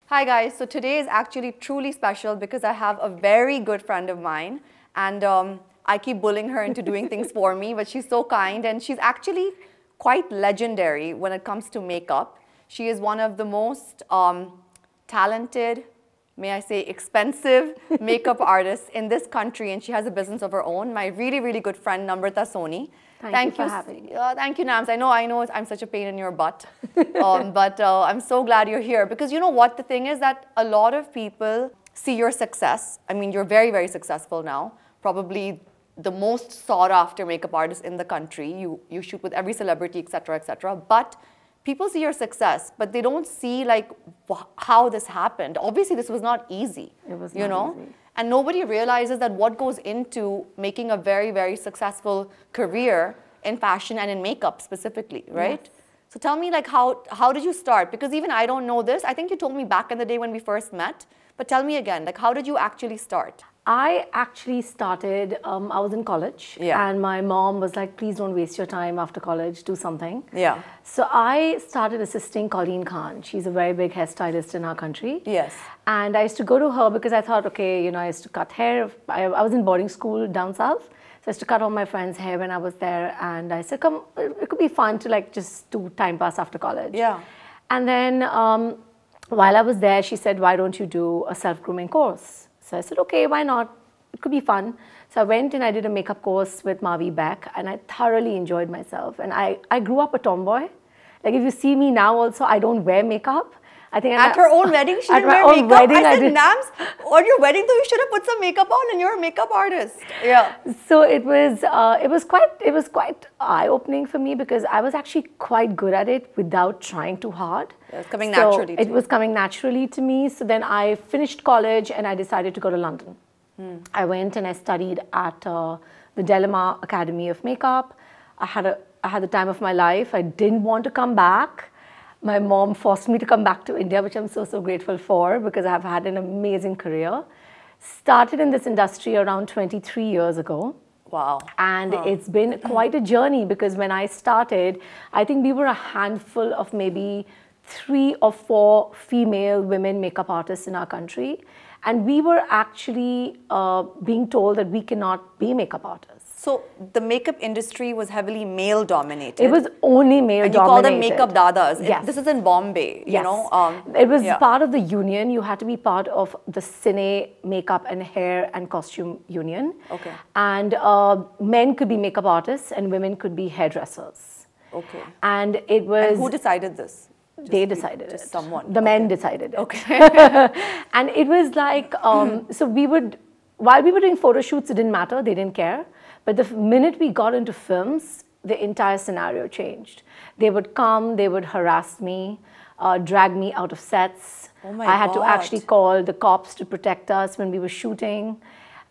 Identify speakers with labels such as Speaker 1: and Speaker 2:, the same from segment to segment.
Speaker 1: Hi guys, so today is actually truly special because I have a very good friend of mine and I keep bullying her into doing things for me, but she's so kind and she's actually quite legendary when it comes to makeup. She is one of the most talented, may I say expensive makeup artists in this country, and she has a business of her own. My really, really good friend Namrata Soni.
Speaker 2: Thank you for having me.
Speaker 1: Thank you, Nams. I know I'm such a pain in your butt, but I'm so glad you're here because you know what? The thing is that a lot of people see your success. I mean, you're very, very successful now. Probably the most sought after makeup artist in the country. You shoot with every celebrity, etc., etc. But people see your success, but they don't see like how this happened. Obviously, this was not easy.
Speaker 2: It was not easy.
Speaker 1: And nobody realizes that what goes into making a very, very successful career in fashion and in makeup specifically, right? Yes. So tell me, like, how did you start? Because even I don't know this. I think you told me back in the day when we first met, but tell me again, like, how did you actually start?
Speaker 2: I actually started, I was in college, and my mom was like, please don't waste your time after college, do something.
Speaker 1: Yeah.
Speaker 2: So I started assisting Colleen Khan. She's a very big hairstylist in our country.
Speaker 1: Yes.
Speaker 2: And I used to go to her because I thought, okay, you know, I used to cut hair. I was in boarding school down south. So I used to cut all my friends' hair when I was there. And I said, come, it could be fun to like just do time pass after college.
Speaker 1: Yeah.
Speaker 2: And then while I was there, she said, why don't you do a self-grooming course? So I said, okay, why not? It could be fun. So I went and I did a makeup course with Mavi Beck, and I thoroughly enjoyed myself. And I grew up a tomboy. Like if you see me now also, I don't wear makeup. I think
Speaker 1: at her own wedding, she didn't wear makeup. Wedding, I said, Nams, on your wedding though, you should have put some makeup on, and you're a makeup artist. Yeah.
Speaker 2: So it was quite eye-opening for me because I was actually quite good at it without trying too hard.
Speaker 1: It was coming naturally.
Speaker 2: It was coming naturally to me. So then I finished college and I decided to go to London. I went and I studied at the Delamar Academy of Makeup. I had the time of my life. I didn't want to come back. My mom forced me to come back to India, which I'm so, so grateful for because I've had an amazing career. Started in this industry around 23 years ago.
Speaker 1: Wow.
Speaker 2: And it's been quite a journey because when I started, I think we were a handful of maybe 3 or 4 female women makeup artists in our country. And we were actually being told that we cannot be makeup artists.
Speaker 1: So the makeup industry was heavily male dominated.
Speaker 2: It was only male dominated.
Speaker 1: You call them makeup dadas.
Speaker 2: Yes.
Speaker 1: This is in Bombay, you know.
Speaker 2: It was part of the union. You had to be part of the Cine Makeup and Hair and Costume Union.
Speaker 1: Okay.
Speaker 2: And men could be makeup artists and women could be hairdressers.
Speaker 1: Okay.
Speaker 2: And it was...
Speaker 1: And who decided this?
Speaker 2: They decided it.
Speaker 1: Someone.
Speaker 2: The men decided it.
Speaker 1: Okay.
Speaker 2: And it was like, so while we were doing photo shoots, it didn't matter. They didn't care. But the minute we got into films, the entire scenario changed. They would come, they would harass me, drag me out of sets.
Speaker 1: Oh my
Speaker 2: I had to actually call the cops to protect us when we were shooting.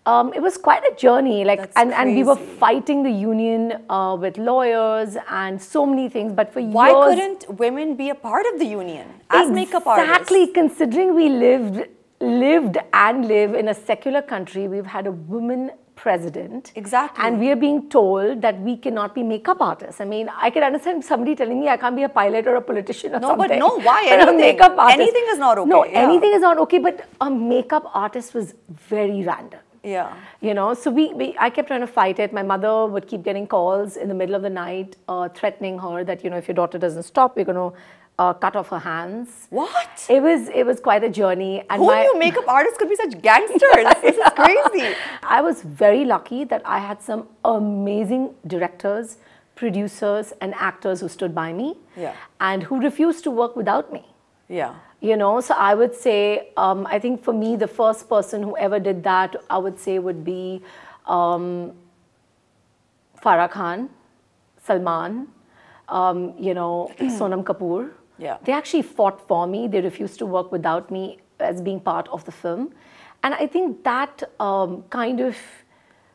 Speaker 2: It was quite a journey, like, and we were fighting the union with lawyers and so many things. But for
Speaker 1: why couldn't women be a part of the union as makeup artists?
Speaker 2: Exactly, considering we lived and live in a secular country, we've had a woman president.
Speaker 1: Exactly.
Speaker 2: And we are being told that we cannot be makeup artists. I mean, I can understand somebody telling me I can't be a pilot or a politician or something.
Speaker 1: But no, why? Anything is not okay.
Speaker 2: No, anything is not okay, but a makeup artist was very random.
Speaker 1: Yeah.
Speaker 2: You know, so I kept trying to fight it. My mother would keep getting calls in the middle of the night threatening her that, you know, if your daughter doesn't stop, we're going to cut off her hands.
Speaker 1: What?
Speaker 2: It was quite a journey. And
Speaker 1: who knew makeup artists could be such gangsters? This is crazy.
Speaker 2: I was very lucky that I had some amazing directors, producers and actors who stood by me and who refused to work without me.
Speaker 1: Yeah.
Speaker 2: You know, so I would say, I think for me, the first person who ever did that, I would say would be Farah Khan, Salman, you know, Sonam Kapoor.
Speaker 1: Yeah.
Speaker 2: They actually fought for me. They refused to work without me as being part of the film. And I think that kind of,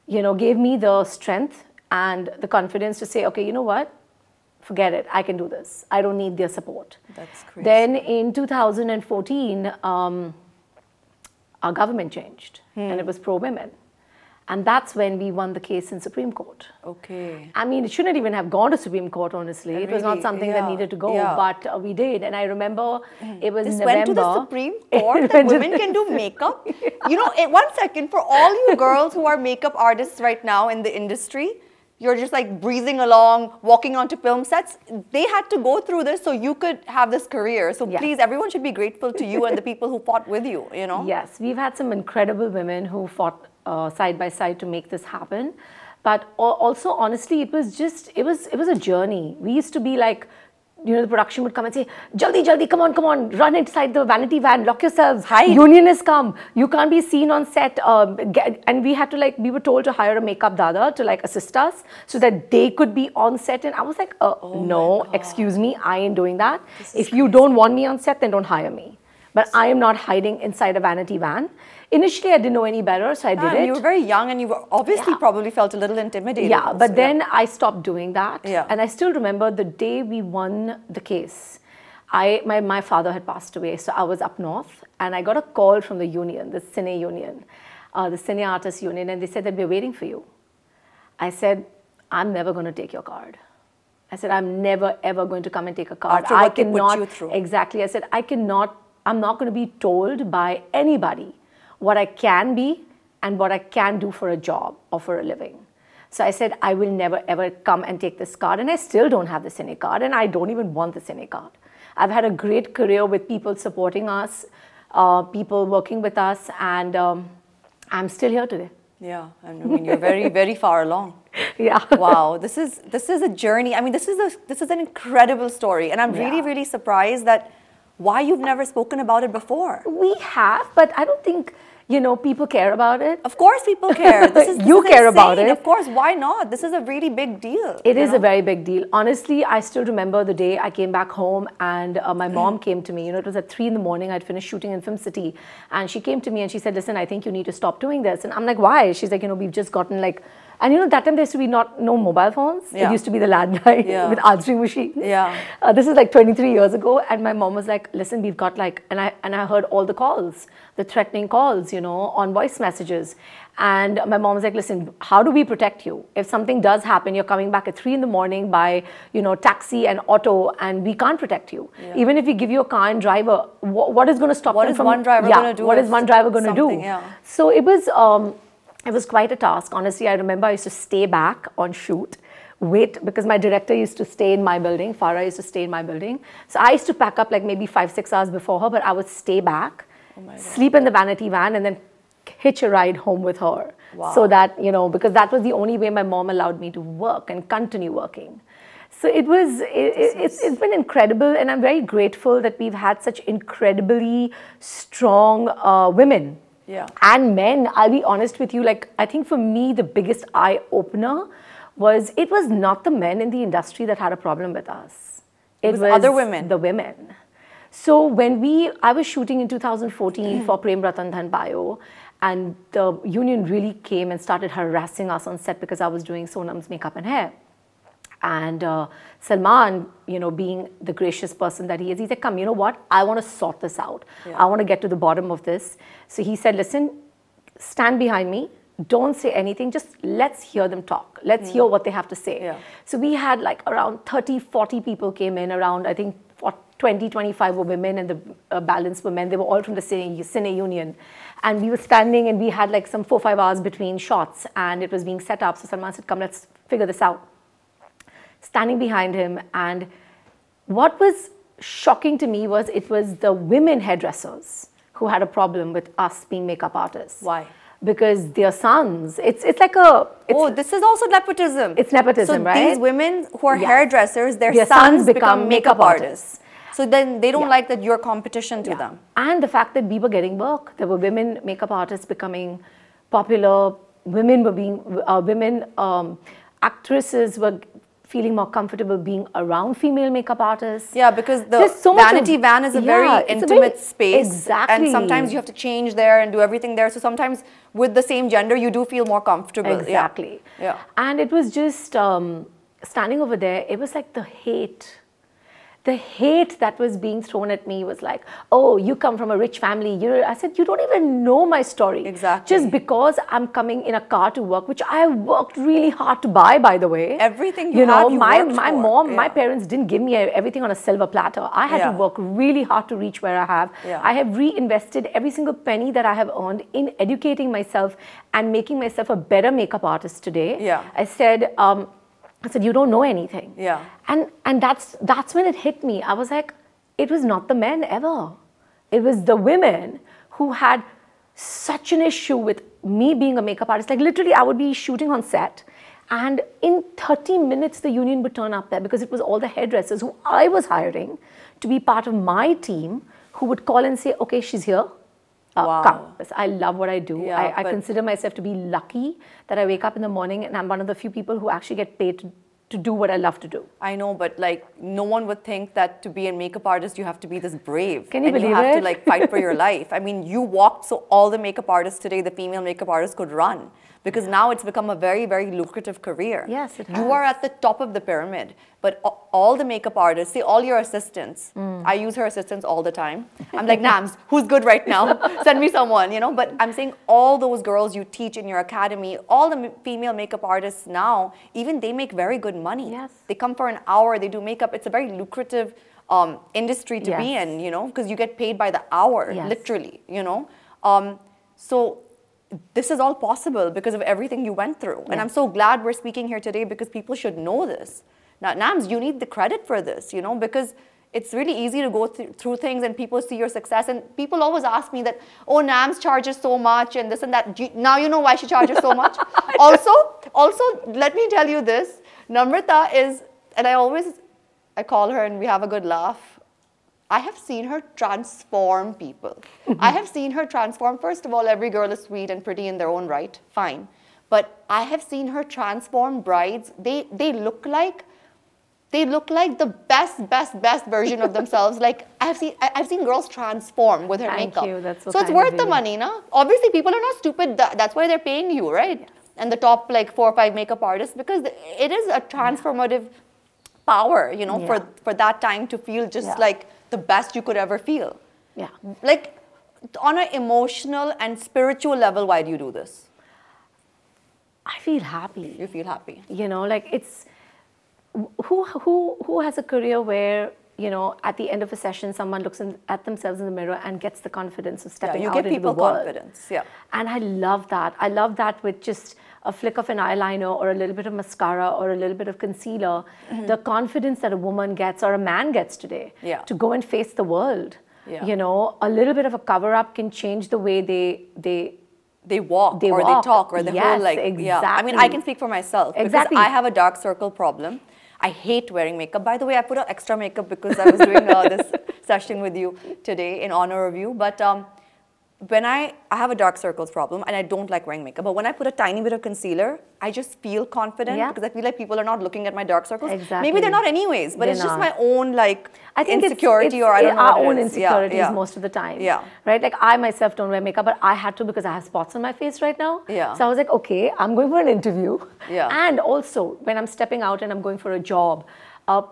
Speaker 2: you know, gave me the strength and the confidence to say, okay, you know what? Forget it. I can do this. I don't need their support.
Speaker 1: That's crazy.
Speaker 2: Then in 2014, our government changed and it was pro-women. And that's when we won the case in Supreme Court.
Speaker 1: Okay.
Speaker 2: I mean, it shouldn't even have gone to Supreme Court, honestly. It was not something that needed to go, but we did. And I remember it was November.
Speaker 1: Went to the Supreme Court that women can do makeup? You know, 1 second, for all you girls who are makeup artists right now in the industry, you're just like breezing along, walking onto film sets. They had to go through this so you could have this career. So please, everyone should be grateful to you and the people who fought with you, you know? Yes, we've had some incredible women who fought side by side to make this happen. But also, honestly, it was a journey. We used to be like, you know, the production would come and say, "Jaldi, jaldi, come on, run inside the vanity van, lock yourselves. Hide. Union has come. You can't be seen on set." And we had to we were told to hire a makeup dada to assist us so that they could be on set. And I was like, no, excuse me, I ain't doing that. If you don't want me on set, then don't hire me. But I am not hiding inside a vanity van. Initially, I didn't know any better, so I did it. You were very young and you obviously probably felt a little intimidated. Yeah, but then I stopped doing that. Yeah. And I still remember the day we won the case. My father had passed away, so I was up north and I got a call from the union, the Cine Union, the Cine Artists Union, and they said that we're waiting for you. I said, I'm never going to take your card. I said, I'm never ever going to come and take a card. After what they put you through. Exactly. I said, I'm not going to be told by anybody what I can be and what I can do for a job or for a living. So I said, I will never ever come and take this card. And I still don't have the Cine card and I don't even want the Cine card. I've had a great career with people supporting us, people working with us, and I'm still here today. Yeah, I mean, you're very, very far along. Yeah. Wow, this is a journey. I mean, this is an incredible story. And I'm really, really surprised that why you've never spoken about it before. We have, but I don't think, you know, people care about it. Of course people care. You care about it. Of course, why not? This is a really big deal. It is a very big deal. Honestly, I still remember the day I came back home and my mom came to me. You know, it was at 3 in the morning. I'd finished shooting in Film City. And she came to me and she said, listen, I think you need to stop doing this. And I'm like, why? She's like, you know, we've just gotten and you know, that time there used to be no mobile phones. Yeah. It used to be the landline with answering machines. Yeah. This is like 23 years ago. And my mom was like, listen, we've got and I heard all the calls, the threatening calls, you know, on voice messages. And my mom was like, listen, how do we protect you? If something does happen, you're coming back at 3 in the morning by, you know, taxi and auto, and we can't protect you. Yeah. Even if we give you a car and driver, what is going to stop them from... What is one driver going to do? What is one driver going to do? Yeah. So it was quite a task. Honestly, I remember I used to stay back on shoot, wait, because my director used to stay in my building. Farah used to stay in my building. So I used to pack up like maybe 5-6 hours before her, but I would stay back, sleep in the vanity van, and then hitch a ride home with her. Wow. So that, you know, because that was the only way my mom allowed me to work and continue working. So it's been incredible, and I'm very grateful that we've had such incredibly strong women. Yeah. And men. I'll be honest with you, I think for me, the biggest eye-opener was, it was not the men in the industry that had a problem with us. It was other women. The women. So when I was shooting in 2014 for Prem Ratan Dhan Bio, and the union really came and started harassing us on set because I was doing Sonam's makeup and hair. And Salman, you know, being the gracious person that he is, he said, come, you know what? I want to sort this out. Yeah. I want to get to the bottom of this. So he said, listen, stand behind me. Don't say anything. Just let's hear them talk. Let's hear what they have to say. Yeah. So we had around 30, 40 people came in. Around, I think, 20, 25 were women and the balance were men. They were all from the Cine Union. And we were standing and we had some 4-5 hours between shots and it was being set up. So Salman said, come, let's figure this out. Standing behind him, and what was shocking to me was it was the women hairdressers who had a problem with us being makeup artists. Why? Because their sons, it's this is also nepotism. It's nepotism, right? So these women who are hairdressers, their sons become makeup artists. So then they don't like that you're competition to them. And the fact that we were getting work, there were women makeup artists becoming popular, women were being, actresses were feeling more comfortable being around female makeup artists. Yeah, because the vanity van is a very intimate space. Exactly. And sometimes you have to change there and do everything there. So sometimes with the same gender, you do feel more comfortable. Exactly. Yeah. And it was just standing over there, it was like the hate.
Speaker 2: the hate that was being thrown at me was like, oh, you come from a rich family. I said, you don't even know my story.
Speaker 1: Exactly.
Speaker 2: Just because I'm coming in a car to work, which I worked really hard to buy, by the way.
Speaker 1: Everything you have, you
Speaker 2: my
Speaker 1: worked for.
Speaker 2: mom, my parents didn't give me everything on a silver platter. I had to work really hard to reach where I have. I have reinvested every single penny that I have earned in educating myself and making myself a better makeup artist today. I said, you don't know anything. And that's when it hit me. I was like, it was not the men ever. It was the women who had such an issue with me being a makeup artist. Like literally, I would be shooting on set, and in 30 minutes, the union would turn up there because it was all the hairdressers who I was hiring to be part of my team who would call and say, okay, she's here. Come. I love what I do. I consider myself to be lucky that I wake up in the morning and I'm one of the few people who actually get paid to do what I love to do.
Speaker 1: I know, but like no one would think that to be a makeup artist, you have to be this brave.
Speaker 2: Can you believe it?
Speaker 1: And you have to like fight for your life. I mean, you walked so all the makeup artists today, the female makeup artists could run. Because now it's become a very, very lucrative career.
Speaker 2: Yes, it has.
Speaker 1: You are at the top of the pyramid, but all the makeup artists, say all your assistants, I use her assistants all the time. I'm like, Nams, who's good right now? Send me someone, you know. But I'm saying all those girls you teach in your academy, all the female makeup artists now, even they make very good money.
Speaker 2: Yes.
Speaker 1: They come for an hour, they do makeup. It's a very lucrative industry to be in, you know, because you get paid by the hour, literally, you know. So this is all possible because of everything you went through. And I'm so glad we're speaking here today because people should know this. Now, Nams, you need the credit for this, you know, because it's really easy to go through things and people see your success. And people always ask me that, oh, Nams charges so much and this and that. Now you know why she charges so much. Also, let me tell you this. Namrata is, and I call her and we have a good laugh. I have seen her transform people. I have seen her transform, first of all, every girl is sweet and pretty in their own right, fine. But I have seen her transform brides. They look like the best version of themselves. Like I've seen girls transform with her makeup.
Speaker 2: Thank you, that's so
Speaker 1: it's worth the money, no? Obviously, people are not stupid. That's why they're paying you, right? Yes. And the top like 4 or 5 makeup artists, because it is a transformative power, you know, for that time to feel just like the best you could ever feel.
Speaker 2: Yeah.
Speaker 1: Like on an emotional and spiritual level, why do you do this?
Speaker 2: I feel happy.
Speaker 1: You feel happy.
Speaker 2: You know, like it's who has a career where, you know, at the end of a session, someone looks at themselves in the mirror and gets the confidence of stepping out into the world.
Speaker 1: You give people confidence,
Speaker 2: And I love that. I love that with just a flick of an eyeliner or a little bit of mascara or a little bit of concealer, the confidence that a woman gets or a man gets today to go and face the world. You know, a little bit of a cover-up can change the way they walk
Speaker 1: or they talk or the whole like,
Speaker 2: exactly.
Speaker 1: I mean, I can speak for myself because I have a dark circle problem. I hate wearing makeup. By the way, I put on extra makeup because I was doing this session with you today in honor of you. But when I have a dark circles problem and I don't like wearing makeup, but when I put a tiny bit of concealer, I just feel confident because I feel like people are not looking at my dark circles. Maybe they're not anyways, but it's just my own like insecurity or I don't know
Speaker 2: our own insecurities most of the time. Right? Like I myself don't wear makeup, but I had to because I have spots on my face right now. So I was like, okay, I'm going for an interview. And also when I'm stepping out and I'm going for a job,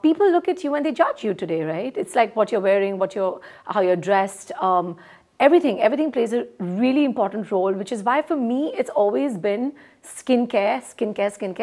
Speaker 2: people look at you and they judge you today, right? It's like what you're wearing, how you're dressed. Everything plays a really important role, which is why for me, it's always been skincare.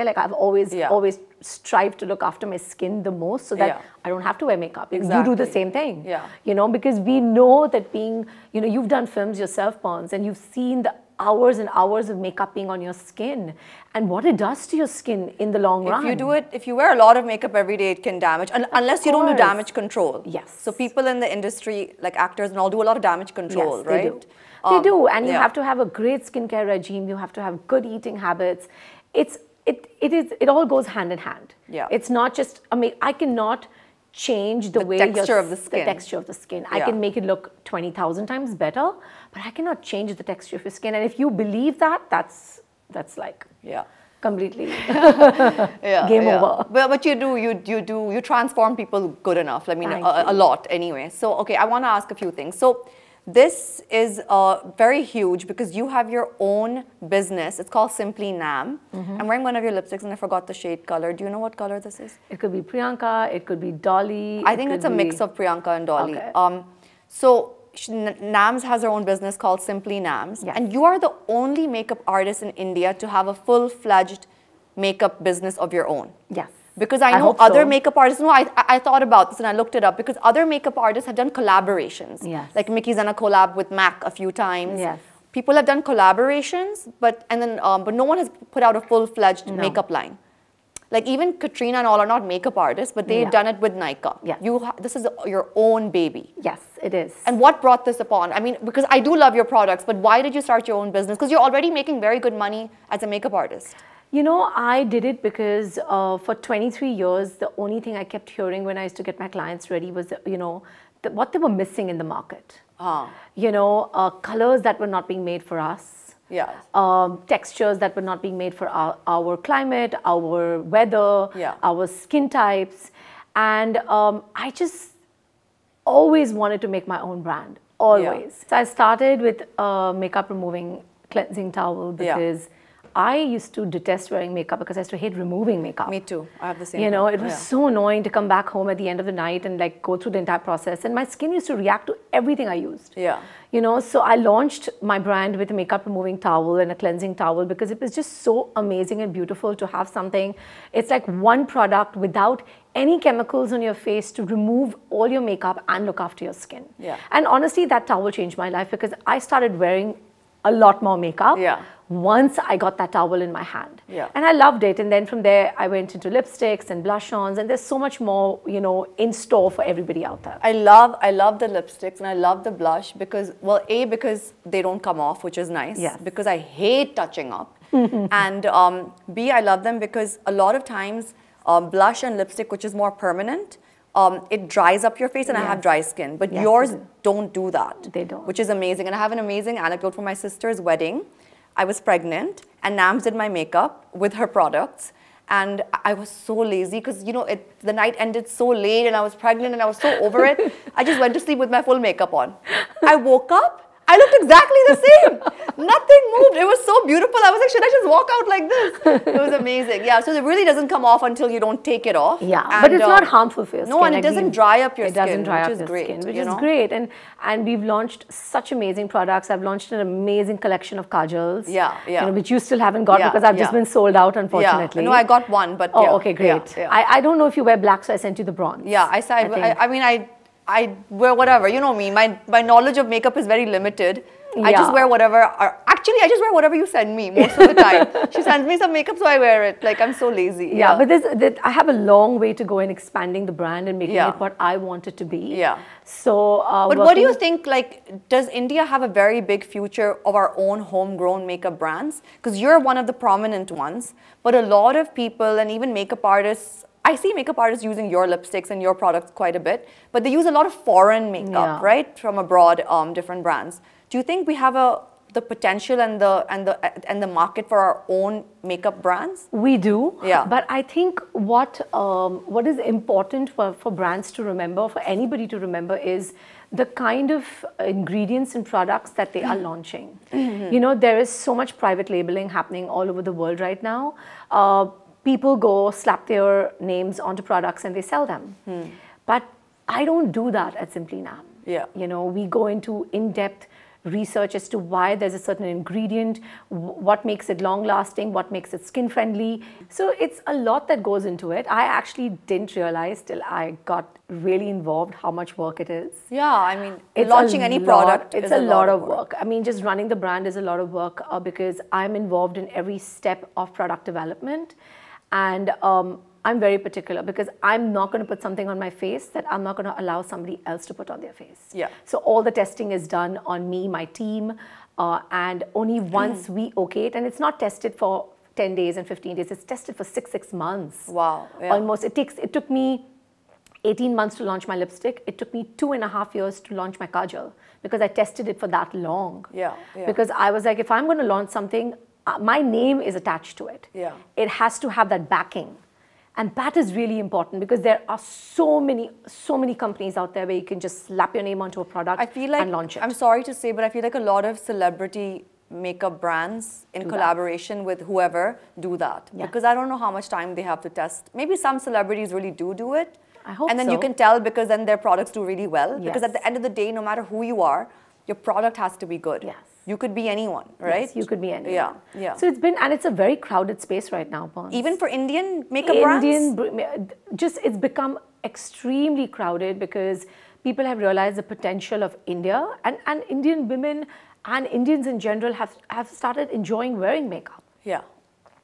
Speaker 2: Like I've always strived to look after my skin the most so that I don't have to wear makeup. You do the same thing, you know, because we know that you've done films yourself, Pons, and you've seen the hours and hours of makeup being on your skin and what it does to your skin in the long run.
Speaker 1: If you wear a lot of makeup every day, it can damage, unless you don't do damage control. So people in the industry, like actors and all, do a lot of damage control, right?
Speaker 2: They do, and you have to have a great skincare regime. You have to have good eating habits. It all goes hand in hand. It's not just, I cannot change the
Speaker 1: texture of the skin.
Speaker 2: I can make it look 20,000 times better, but I cannot change the texture of your skin. And if you believe that, that's like completely game over.
Speaker 1: But you transform people good enough. I mean, a lot anyway. So okay, I want to ask a few things. So this is very huge because you have your own business. It's called Simply Nam. I'm wearing one of your lipsticks and I forgot the shade color. Do you know what color this is?
Speaker 2: It could be Priyanka, it could be Dolly.
Speaker 1: I think it's a mix of Priyanka and Dolly.
Speaker 2: Okay.
Speaker 1: So Nams has her own business called Simply Nams.
Speaker 2: Yes.
Speaker 1: And you are the only makeup artist in India to have a full-fledged makeup business of your own.
Speaker 2: Yes.
Speaker 1: Because I know
Speaker 2: hope
Speaker 1: other
Speaker 2: so.
Speaker 1: makeup artists, no, I thought about this and I looked it up because other makeup artists have done collaborations.
Speaker 2: Yes.
Speaker 1: Like Mickey's done a collab with MAC a few times.
Speaker 2: Yes.
Speaker 1: People have done collaborations, but no one has put out a full-fledged makeup line. Like even Katrina and all are not makeup artists, but they've done it with Nykaa.
Speaker 2: Yes.
Speaker 1: This is your own baby.
Speaker 2: Yes, it is.
Speaker 1: And what brought this upon? I mean, because I do love your products, but why did you start your own business? Because you're already making very good money as a makeup artist.
Speaker 2: You know, I did it because for 23 years, the only thing I kept hearing when I used to get my clients ready was, what they were missing in the market. You know, colors that were not being made for us.
Speaker 1: Yes.
Speaker 2: Textures that were not being made for our climate, our weather, our skin types. And I just always wanted to make my own brand, always. So I started with makeup removing cleansing towel because I used to detest wearing makeup because I used to hate removing makeup.
Speaker 1: Me too. I have the same.
Speaker 2: You know, it was so annoying to come back home at the end of the night and like go through the entire process. And my skin used to react to everything I used.
Speaker 1: Yeah.
Speaker 2: You know, so I launched my brand with a makeup removing towel and a cleansing towel because it was just so amazing and beautiful to have something. It's like one product without any chemicals on your face to remove all your makeup and look after your skin.
Speaker 1: Yeah.
Speaker 2: And honestly, that towel changed my life because I started wearing a lot more makeup once I got that towel in my hand. And I loved it. And then from there, I went into lipsticks and blush-ons. And there's so much more, you know, in store for everybody out there.
Speaker 1: I love the lipsticks and I love the blush because, well, A, because they don't come off, which is nice.
Speaker 2: Yes.
Speaker 1: Because I hate touching up. And B, I love them because a lot of times blush and lipstick, which is more permanent, it dries up your face and I have dry skin. But yours don't do that.
Speaker 2: They don't.
Speaker 1: Which is amazing. And I have an amazing anecdote for my sister's wedding. I was pregnant and Nams did my makeup with her products. And I was so lazy because, you know, the night ended so late and I was pregnant and I was so over it. I just went to sleep with my full makeup on. I woke up. I looked exactly the same. Nothing moved. It was so beautiful. I was like, should I just walk out like this? It was amazing. Yeah, so it really doesn't come off until you don't take it off.
Speaker 2: Yeah, and, but it's not harmful for your skin.
Speaker 1: No, and it doesn't dry up your skin,
Speaker 2: It doesn't dry up your skin, which is great. And we've launched such amazing products. I've launched an amazing collection of kajals. You know, which you still haven't got because I've just been sold out, unfortunately.
Speaker 1: No, I got one, but
Speaker 2: okay, great. I don't know if you wear black, so I sent you the bronze.
Speaker 1: Yeah, I mean, I wear whatever, you know me, my knowledge of makeup is very limited. I just wear whatever, actually I just wear whatever you send me most of the time. She sends me some makeup so I wear it, like I'm so lazy.
Speaker 2: Yeah, but I have a long way to go in expanding the brand and making it what I want it to be. So,
Speaker 1: but what do you think, like, does India have a very big future of our own homegrown makeup brands? Because you're one of the prominent ones, but a lot of people and even makeup artists, I see makeup artists using your lipsticks and your products quite a bit, but they use a lot of foreign makeup, right, from abroad, different brands. Do you think we have the potential and the market for our own makeup brands?
Speaker 2: We do.
Speaker 1: Yeah.
Speaker 2: But I think what is important for brands to remember, for anybody to remember, is the kind of ingredients and products that they are launching. You know, there is so much private labeling happening all over the world right now. People go slap their names onto products and they sell them. But I don't do that at Simply Nam. You know, we go into in-depth research as to why there's a certain ingredient, what makes it long-lasting, what makes it skin-friendly. So it's a lot that goes into it. I actually didn't realize till I got really involved how much work it is.
Speaker 1: Yeah, I mean, launching any product
Speaker 2: is a lot of work. I mean, just running the brand is a lot of work because I'm involved in every step of product development. And I'm very particular because I'm not going to put something on my face that I'm not going to allow somebody else to put on their face. So all the testing is done on me, my team, and only once we okay it. And it's not tested for 10 days and 15 days. It's tested for six months.
Speaker 1: Wow.
Speaker 2: Almost. It took me 18 months to launch my lipstick. It took me 2.5 years to launch my kajal because I tested it for that long. Because I was like, if I'm going to launch something, my name is attached to it. It has to have that backing. And that is really important because there are so many companies out there where you can just slap your name onto a product and launch it.
Speaker 1: I'm sorry to say, but I feel like a lot of celebrity makeup brands in collaboration with whoever do that.
Speaker 2: Yes.
Speaker 1: Because I don't know how much time they have to test. Maybe some celebrities really do it.
Speaker 2: I hope
Speaker 1: and then
Speaker 2: so.
Speaker 1: you can tell because then their products do really well.
Speaker 2: Yes.
Speaker 1: Because at the end of the day, no matter who you are, your product has to be good.
Speaker 2: Yes.
Speaker 1: You could be anyone, right?
Speaker 2: Yes, you could be anyone.
Speaker 1: Yeah, yeah.
Speaker 2: So it's been, and it's a very crowded space right now, Pons.
Speaker 1: Even for Indian makeup brands?
Speaker 2: It's become extremely crowded because people have realized the potential of India, and Indian women and Indians in general have started enjoying wearing makeup.
Speaker 1: Yeah.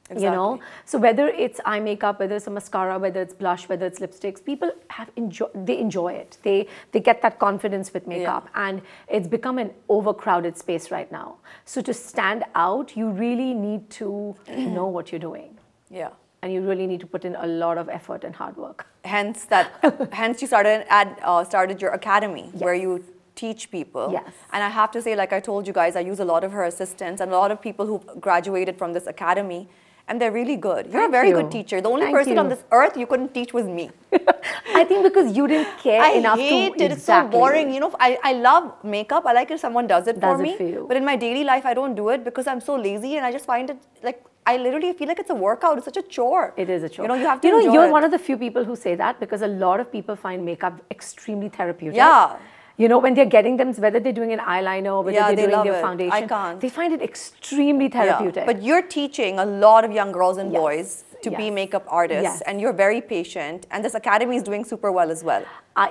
Speaker 1: Exactly.
Speaker 2: You know, so whether it's eye makeup, whether it's a mascara, whether it's blush, whether it's lipsticks, people enjoy it. They get that confidence with makeup, and it's become an overcrowded space right now. So to stand out, you really need to know what you're doing.
Speaker 1: Yeah.
Speaker 2: And you really need to put in a lot of effort and hard work.
Speaker 1: Hence you started your academy where you teach people.
Speaker 2: Yes.
Speaker 1: And I have to say, like I told you guys, I use a lot of her assistants and a lot of people who graduated from this academy. And they're really good. You're a very good teacher. The only person on this earth you couldn't teach was me.
Speaker 2: I think because you didn't care enough to...
Speaker 1: I hate it. It's so boring. You know, I love makeup. I like if someone does it for me.
Speaker 2: For you.
Speaker 1: But in my daily life, I don't do it because I'm so lazy and I just find it like... I literally feel like it's a workout. It's such a chore.
Speaker 2: It is a chore.
Speaker 1: You know, you have to enjoy
Speaker 2: you're
Speaker 1: it.
Speaker 2: one of the few people who say that because a lot of people find makeup extremely therapeutic.
Speaker 1: Yeah.
Speaker 2: You know, when they're getting them, whether they're doing an eyeliner or whether they're doing their foundation,
Speaker 1: I can't.
Speaker 2: They find it extremely therapeutic.
Speaker 1: Yeah. But you're teaching a lot of young girls and boys to be makeup artists, and you're very patient. And this academy is doing super well as well.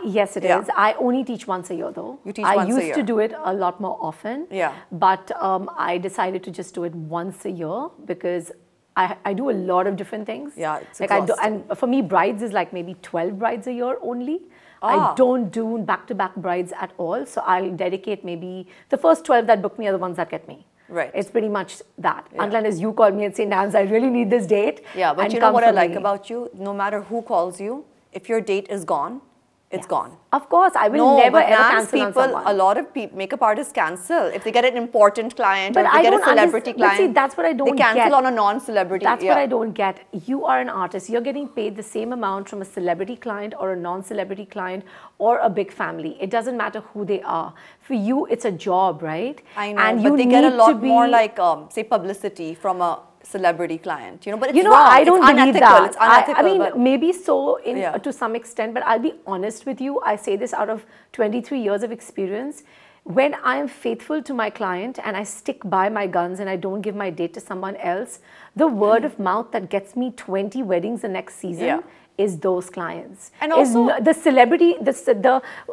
Speaker 2: Yes, it is. I only teach once a year, though.
Speaker 1: You teach once a year.
Speaker 2: I used to do it a lot more often.
Speaker 1: Yeah.
Speaker 2: But I decided to just do it once a year because I do a lot of different things.
Speaker 1: Yeah, it's
Speaker 2: exhausting. And for me, brides is like maybe 12 brides a year only. I don't do back-to-back brides at all. So I'll dedicate maybe the first 12 that book me are the ones that get me.
Speaker 1: Right.
Speaker 2: It's pretty much that. Unless you call me and say, Nams, I really need this date.
Speaker 1: Yeah, but you know what I like about you? No matter who calls you, if your date is gone, it's gone.
Speaker 2: Of course, I will never ever cancel on someone.
Speaker 1: A lot of makeup artists cancel if they get an important client or if they get a celebrity client.
Speaker 2: But see, that's what I don't get.
Speaker 1: They cancel on a non-celebrity.
Speaker 2: That's what I don't get. You are an artist. You're getting paid the same amount from a celebrity client or a non-celebrity client or a big family. It doesn't matter who they are. For you, it's a job, right?
Speaker 1: I know, and but they get a lot more like, say, publicity from a celebrity client, you know, but it's wrong.
Speaker 2: I don't believe that.
Speaker 1: It's unethical.
Speaker 2: I mean, maybe so to some extent, but I'll be honest with you. I say this out of 23 years of experience. When I'm faithful to my client and I stick by my guns and I don't give my date to someone else, the word of mouth that gets me 20 weddings the next season is those clients.
Speaker 1: And also
Speaker 2: the celebrity,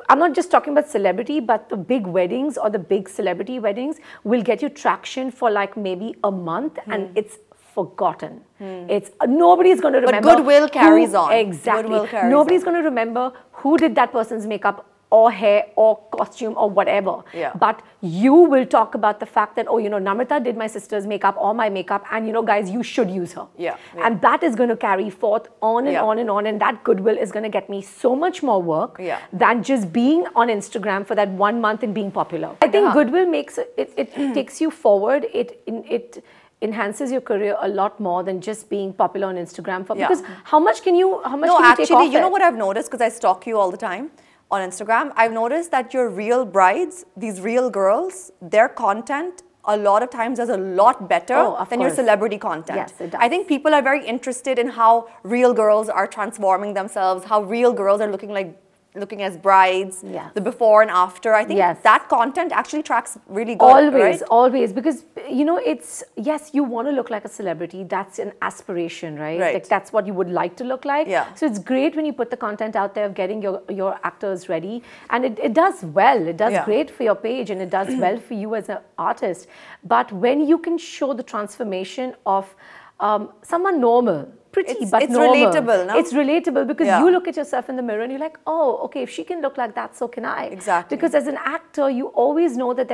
Speaker 2: I'm not just talking about celebrity, but the big weddings or the big celebrity weddings will get you traction for like maybe a month and it's forgotten. It's nobody's going to remember.
Speaker 1: But goodwill carries on.
Speaker 2: Exactly. Nobody's going to remember who did that person's makeup or hair or costume or whatever.
Speaker 1: Yeah.
Speaker 2: But you will talk about the fact that, oh, you know, Namrata did my sister's makeup or my makeup and, you know, guys, you should use her.
Speaker 1: Yeah.
Speaker 2: And that is going to carry forth on and on and on. And that goodwill is going to get me so much more work than just being on Instagram for that 1 month and being popular. I think goodwill makes it takes you forward. It enhances your career a lot more than just being popular on Instagram. Because how much can you take off?
Speaker 1: No, actually, you know what I've noticed, because I stalk you all the time on Instagram, I've noticed that your real brides, these real girls, their content a lot of times is a lot better than your celebrity content.
Speaker 2: Yes, it does.
Speaker 1: I think people are very interested in how real girls are transforming themselves, how real girls are looking as brides, the before and after. I think that content actually tracks really good.
Speaker 2: Always, because you know, it's, yes, you want to look like a celebrity. That's an aspiration, right? Like, that's what you would like to look like. So it's great when you put the content out there of getting your actors ready, and it does well. It does great for your page, and it does well for you as an artist. But when you can show the transformation of someone normal, it's
Speaker 1: relatable, no?
Speaker 2: It's relatable because you look at yourself in the mirror and you're like, oh, okay, if she can look like that, so can I.
Speaker 1: Exactly.
Speaker 2: Because as an actor, you always know that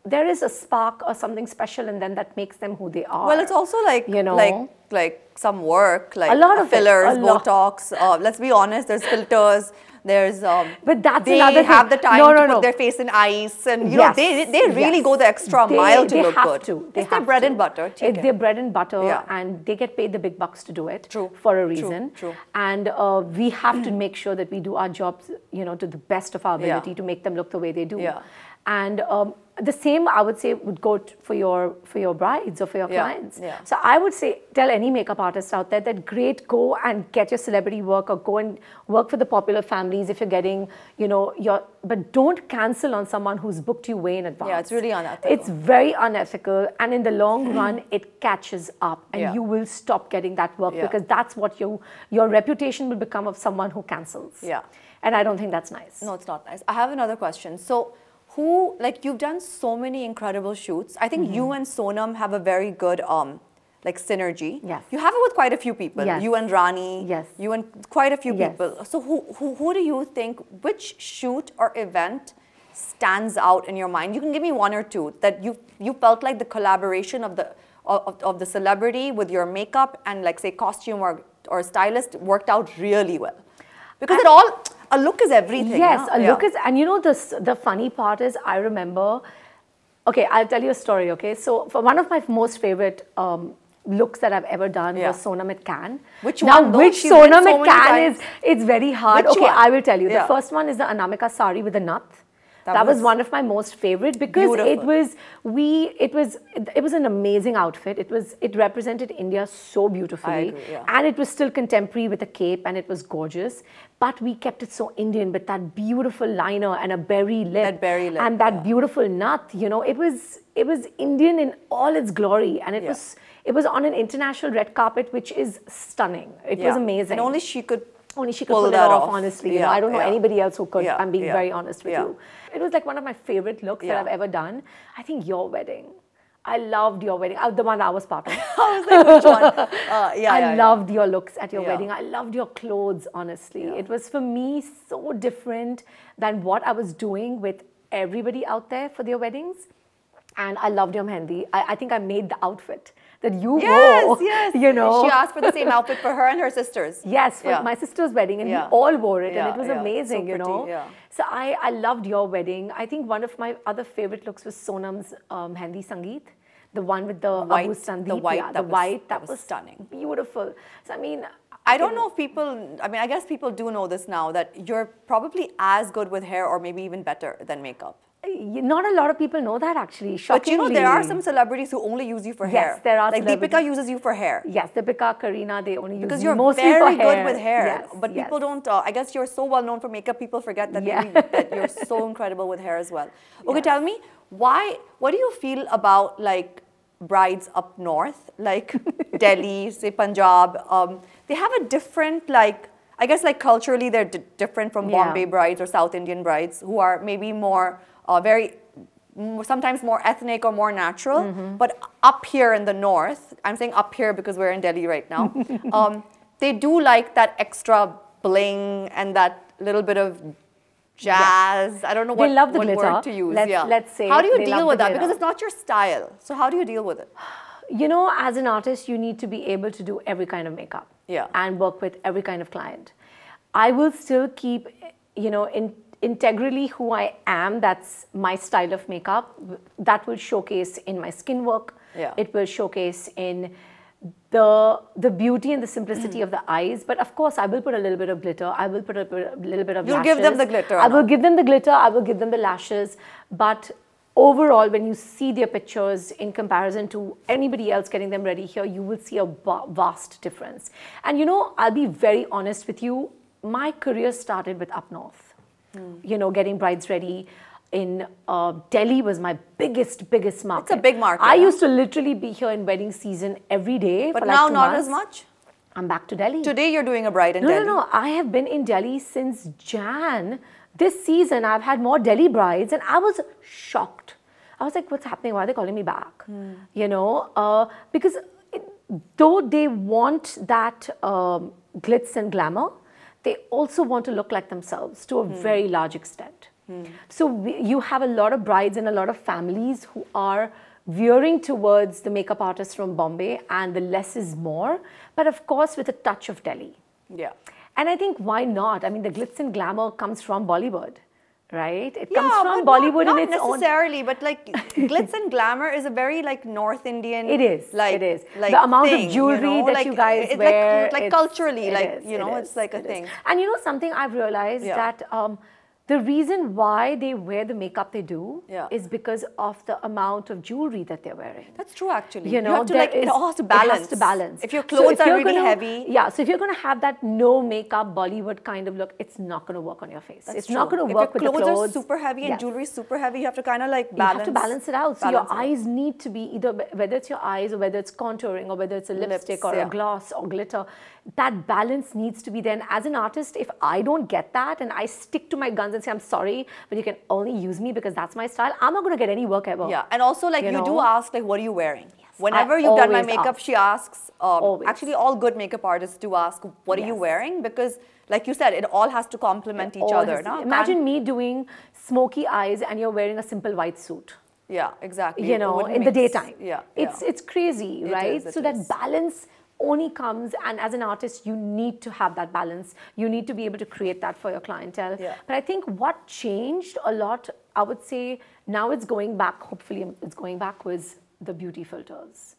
Speaker 2: there is a spark or something special in them that makes them who they are.
Speaker 1: Well, it's also like, you know, like some work, like
Speaker 2: a lot of
Speaker 1: fillers, Botox. Let's be honest, there's filters, There's
Speaker 2: but that's
Speaker 1: they
Speaker 2: another
Speaker 1: have
Speaker 2: thing.
Speaker 1: the time to put their face in ice, and you know they really go the extra mile to look good. It's their bread and butter.
Speaker 2: It's their bread and butter, and they get paid the big bucks to do it for a reason. And we have to make sure that we do our jobs, you know, to the best of our ability to make them look the way they do. And the same, I would say, would go for your brides or for your clients. So I would say, tell any makeup artist out there that great, go and get your celebrity work or go and work for the popular families if you're getting, you know, but don't cancel on someone who's booked you way in advance.
Speaker 1: Yeah, it's really unethical.
Speaker 2: It's very unethical, and in the long run, it catches up, and you will stop getting that work because that's what your reputation will become of someone who cancels. Yeah, and I don't think that's nice.
Speaker 1: No, it's not nice. I have another question. So, like, you've done so many incredible shoots. I think you and Sonam have a very good like synergy.
Speaker 2: Yes.
Speaker 1: You have it with quite a few people.
Speaker 2: Yes.
Speaker 1: You and Rani.
Speaker 2: Yes.
Speaker 1: You and quite a few people. So who do you think, which shoot or event stands out in your mind? You can give me one or two that you felt like the collaboration of the celebrity with your makeup and, like, say, costume or stylist worked out really well. Because a look is everything.
Speaker 2: Yes, a look is, and you know, the funny part is, I remember, okay, I'll tell you a story, okay? So, for one of my most favorite looks that I've ever done was Sonam at Cannes.
Speaker 1: Which
Speaker 2: now,
Speaker 1: one?
Speaker 2: Which Sonam at Cannes is, it's very hard.
Speaker 1: Which
Speaker 2: okay,
Speaker 1: one?
Speaker 2: I will tell you. The first one is the Anamika sari with the nut. That was one of my most favorite because it was an amazing outfit. It represented India so beautifully.
Speaker 1: I agree,
Speaker 2: and it was still contemporary with a cape, and it was gorgeous. But we kept it so Indian with that beautiful liner and a berry lip.
Speaker 1: That berry lip.
Speaker 2: And that beautiful nut, you know, it was Indian in all its glory, and it was on an international red carpet, which is stunning. It was amazing.
Speaker 1: And only she could
Speaker 2: pull it off, honestly. You know, I don't know anybody else who could. I'm being very honest with you. It was like one of my favorite looks that I've ever done. I think your wedding. I loved your wedding. The one I was part of.
Speaker 1: I was like, which one?
Speaker 2: I loved your looks at your wedding. I loved your clothes, honestly. It was, for me, so different than what I was doing with everybody out there for their weddings. And I loved your mehendi. I think I made the outfit that you wore.
Speaker 1: Yes.
Speaker 2: You know,
Speaker 1: she asked for the same outfit for her and her sisters.
Speaker 2: Yes, for my sister's wedding, and we all wore it, and it was amazing.
Speaker 1: So
Speaker 2: you know, so I loved your wedding. I think one of my other favorite looks was Sonam's mehendi sangeet, the one with the
Speaker 1: white,
Speaker 2: Abu Sandeep,
Speaker 1: the white.
Speaker 2: That was stunning, beautiful. So I mean,
Speaker 1: I don't know if people. I mean, I guess people do know this now, that you're probably as good with hair, or maybe even better than makeup.
Speaker 2: Not a lot of people know that, actually. Shockingly.
Speaker 1: But you know, there are some celebrities who only use you for hair.
Speaker 2: Yes, there are.
Speaker 1: Like Deepika uses you for hair.
Speaker 2: Yes, Deepika, Kareena, they only use
Speaker 1: because
Speaker 2: you mostly for hair.
Speaker 1: Because you're very good with hair.
Speaker 2: Yes,
Speaker 1: but people don't. I guess you're so well known for makeup. People forget that maybe that you're so incredible with hair as well. Okay, tell me what do you feel about, like, brides up north, like Delhi, say Punjab? They have a different, like, I guess, like, culturally they're different from Bombay brides or South Indian brides, who are maybe more sometimes more ethnic or more natural. But up here in the north, I'm saying up here because we're in Delhi right now, they do like that extra bling and that little bit of jazz. I don't know what word to use.
Speaker 2: Let's say.
Speaker 1: How do you deal with that? Because it's not your style. So how do you deal with it?
Speaker 2: You know, as an artist, you need to be able to do every kind of makeup and work with every kind of client. I will still keep, you know, integrally who I am. That's my style of makeup. That will showcase in my skin work. It will showcase in the beauty and the simplicity of the eyes. But of course, I will put a little bit of glitter. I will put a little bit of lashes.
Speaker 1: You'll give them the glitter.
Speaker 2: I will give them the glitter. I will give them the lashes. But overall, when you see their pictures in comparison to anybody else getting them ready here, you will see a vast difference. And you know, I'll be very honest with you. My career started with up north. You know, getting brides ready in Delhi was my biggest market.
Speaker 1: It's a big market.
Speaker 2: I used to literally be here in wedding season every day.
Speaker 1: But
Speaker 2: for like
Speaker 1: now
Speaker 2: 2
Speaker 1: not
Speaker 2: months.
Speaker 1: as much?
Speaker 2: I'm back to Delhi.
Speaker 1: Today you're doing a bride in Delhi.
Speaker 2: No. I have been in Delhi since Jan. This season I've had more Delhi brides, and I was shocked. I was like, what's happening? Why are they calling me back? You know, because though they want that glitz and glamour, they also want to look like themselves to a very large extent. So you have a lot of brides and a lot of families who are veering towards the makeup artists from Bombay, and the less is more, but of course with a touch of Delhi. And I think why not? I mean, the glitz and glamour comes from Bollywood, right? It
Speaker 1: Yeah,
Speaker 2: comes from
Speaker 1: but
Speaker 2: Bollywood
Speaker 1: not
Speaker 2: in its own.
Speaker 1: necessarily, but like glitz and glamour is a very like North Indian.
Speaker 2: It is.
Speaker 1: Like,
Speaker 2: it is.
Speaker 1: Like
Speaker 2: the amount
Speaker 1: thing,
Speaker 2: of jewelry that
Speaker 1: like,
Speaker 2: you guys
Speaker 1: it,
Speaker 2: wear.
Speaker 1: Like culturally, like
Speaker 2: is,
Speaker 1: it's like a
Speaker 2: it
Speaker 1: thing.
Speaker 2: is. And you know something I've realized that the reason why they wear the makeup they do is because of the amount of jewelry that they're wearing.
Speaker 1: That's true, actually.
Speaker 2: You know,
Speaker 1: have to like, it all has to balance.
Speaker 2: It has to balance.
Speaker 1: If your clothes are really heavy.
Speaker 2: Yeah, so if you're going to have that no makeup Bollywood kind of look, it's not going to work on your face. It's not going to work with the clothes.
Speaker 1: If your clothes are super heavy and jewelry is super heavy, you have to kind of like balance.
Speaker 2: You have to balance it out. So your eyes need to be either, whether it's your eyes or whether it's contouring or whether it's a lipstick or a gloss or glitter, that balance needs to be there. And as an artist, if I don't get that and I stick to my guns and say, I'm sorry, but you can only use me because that's my style, I'm not going to get any work ever.
Speaker 1: Yeah, and also like you do ask like, what are you wearing?
Speaker 2: Yes,
Speaker 1: whenever you've done my makeup, she asks, actually all good makeup artists do ask, what are you wearing? Because like you said, it all has to complement each other. No?
Speaker 2: Imagine me doing smoky eyes and you're wearing a simple white suit.
Speaker 1: Yeah, exactly.
Speaker 2: You know, in the daytime.
Speaker 1: Yeah.
Speaker 2: It's crazy, right? So that balance only comes, and as an artist, you need to have that balance. You need to be able to create that for your clientele.
Speaker 1: Yeah.
Speaker 2: But I think what changed a lot, I would say, now it's going back, hopefully it's going back, was the beauty filters.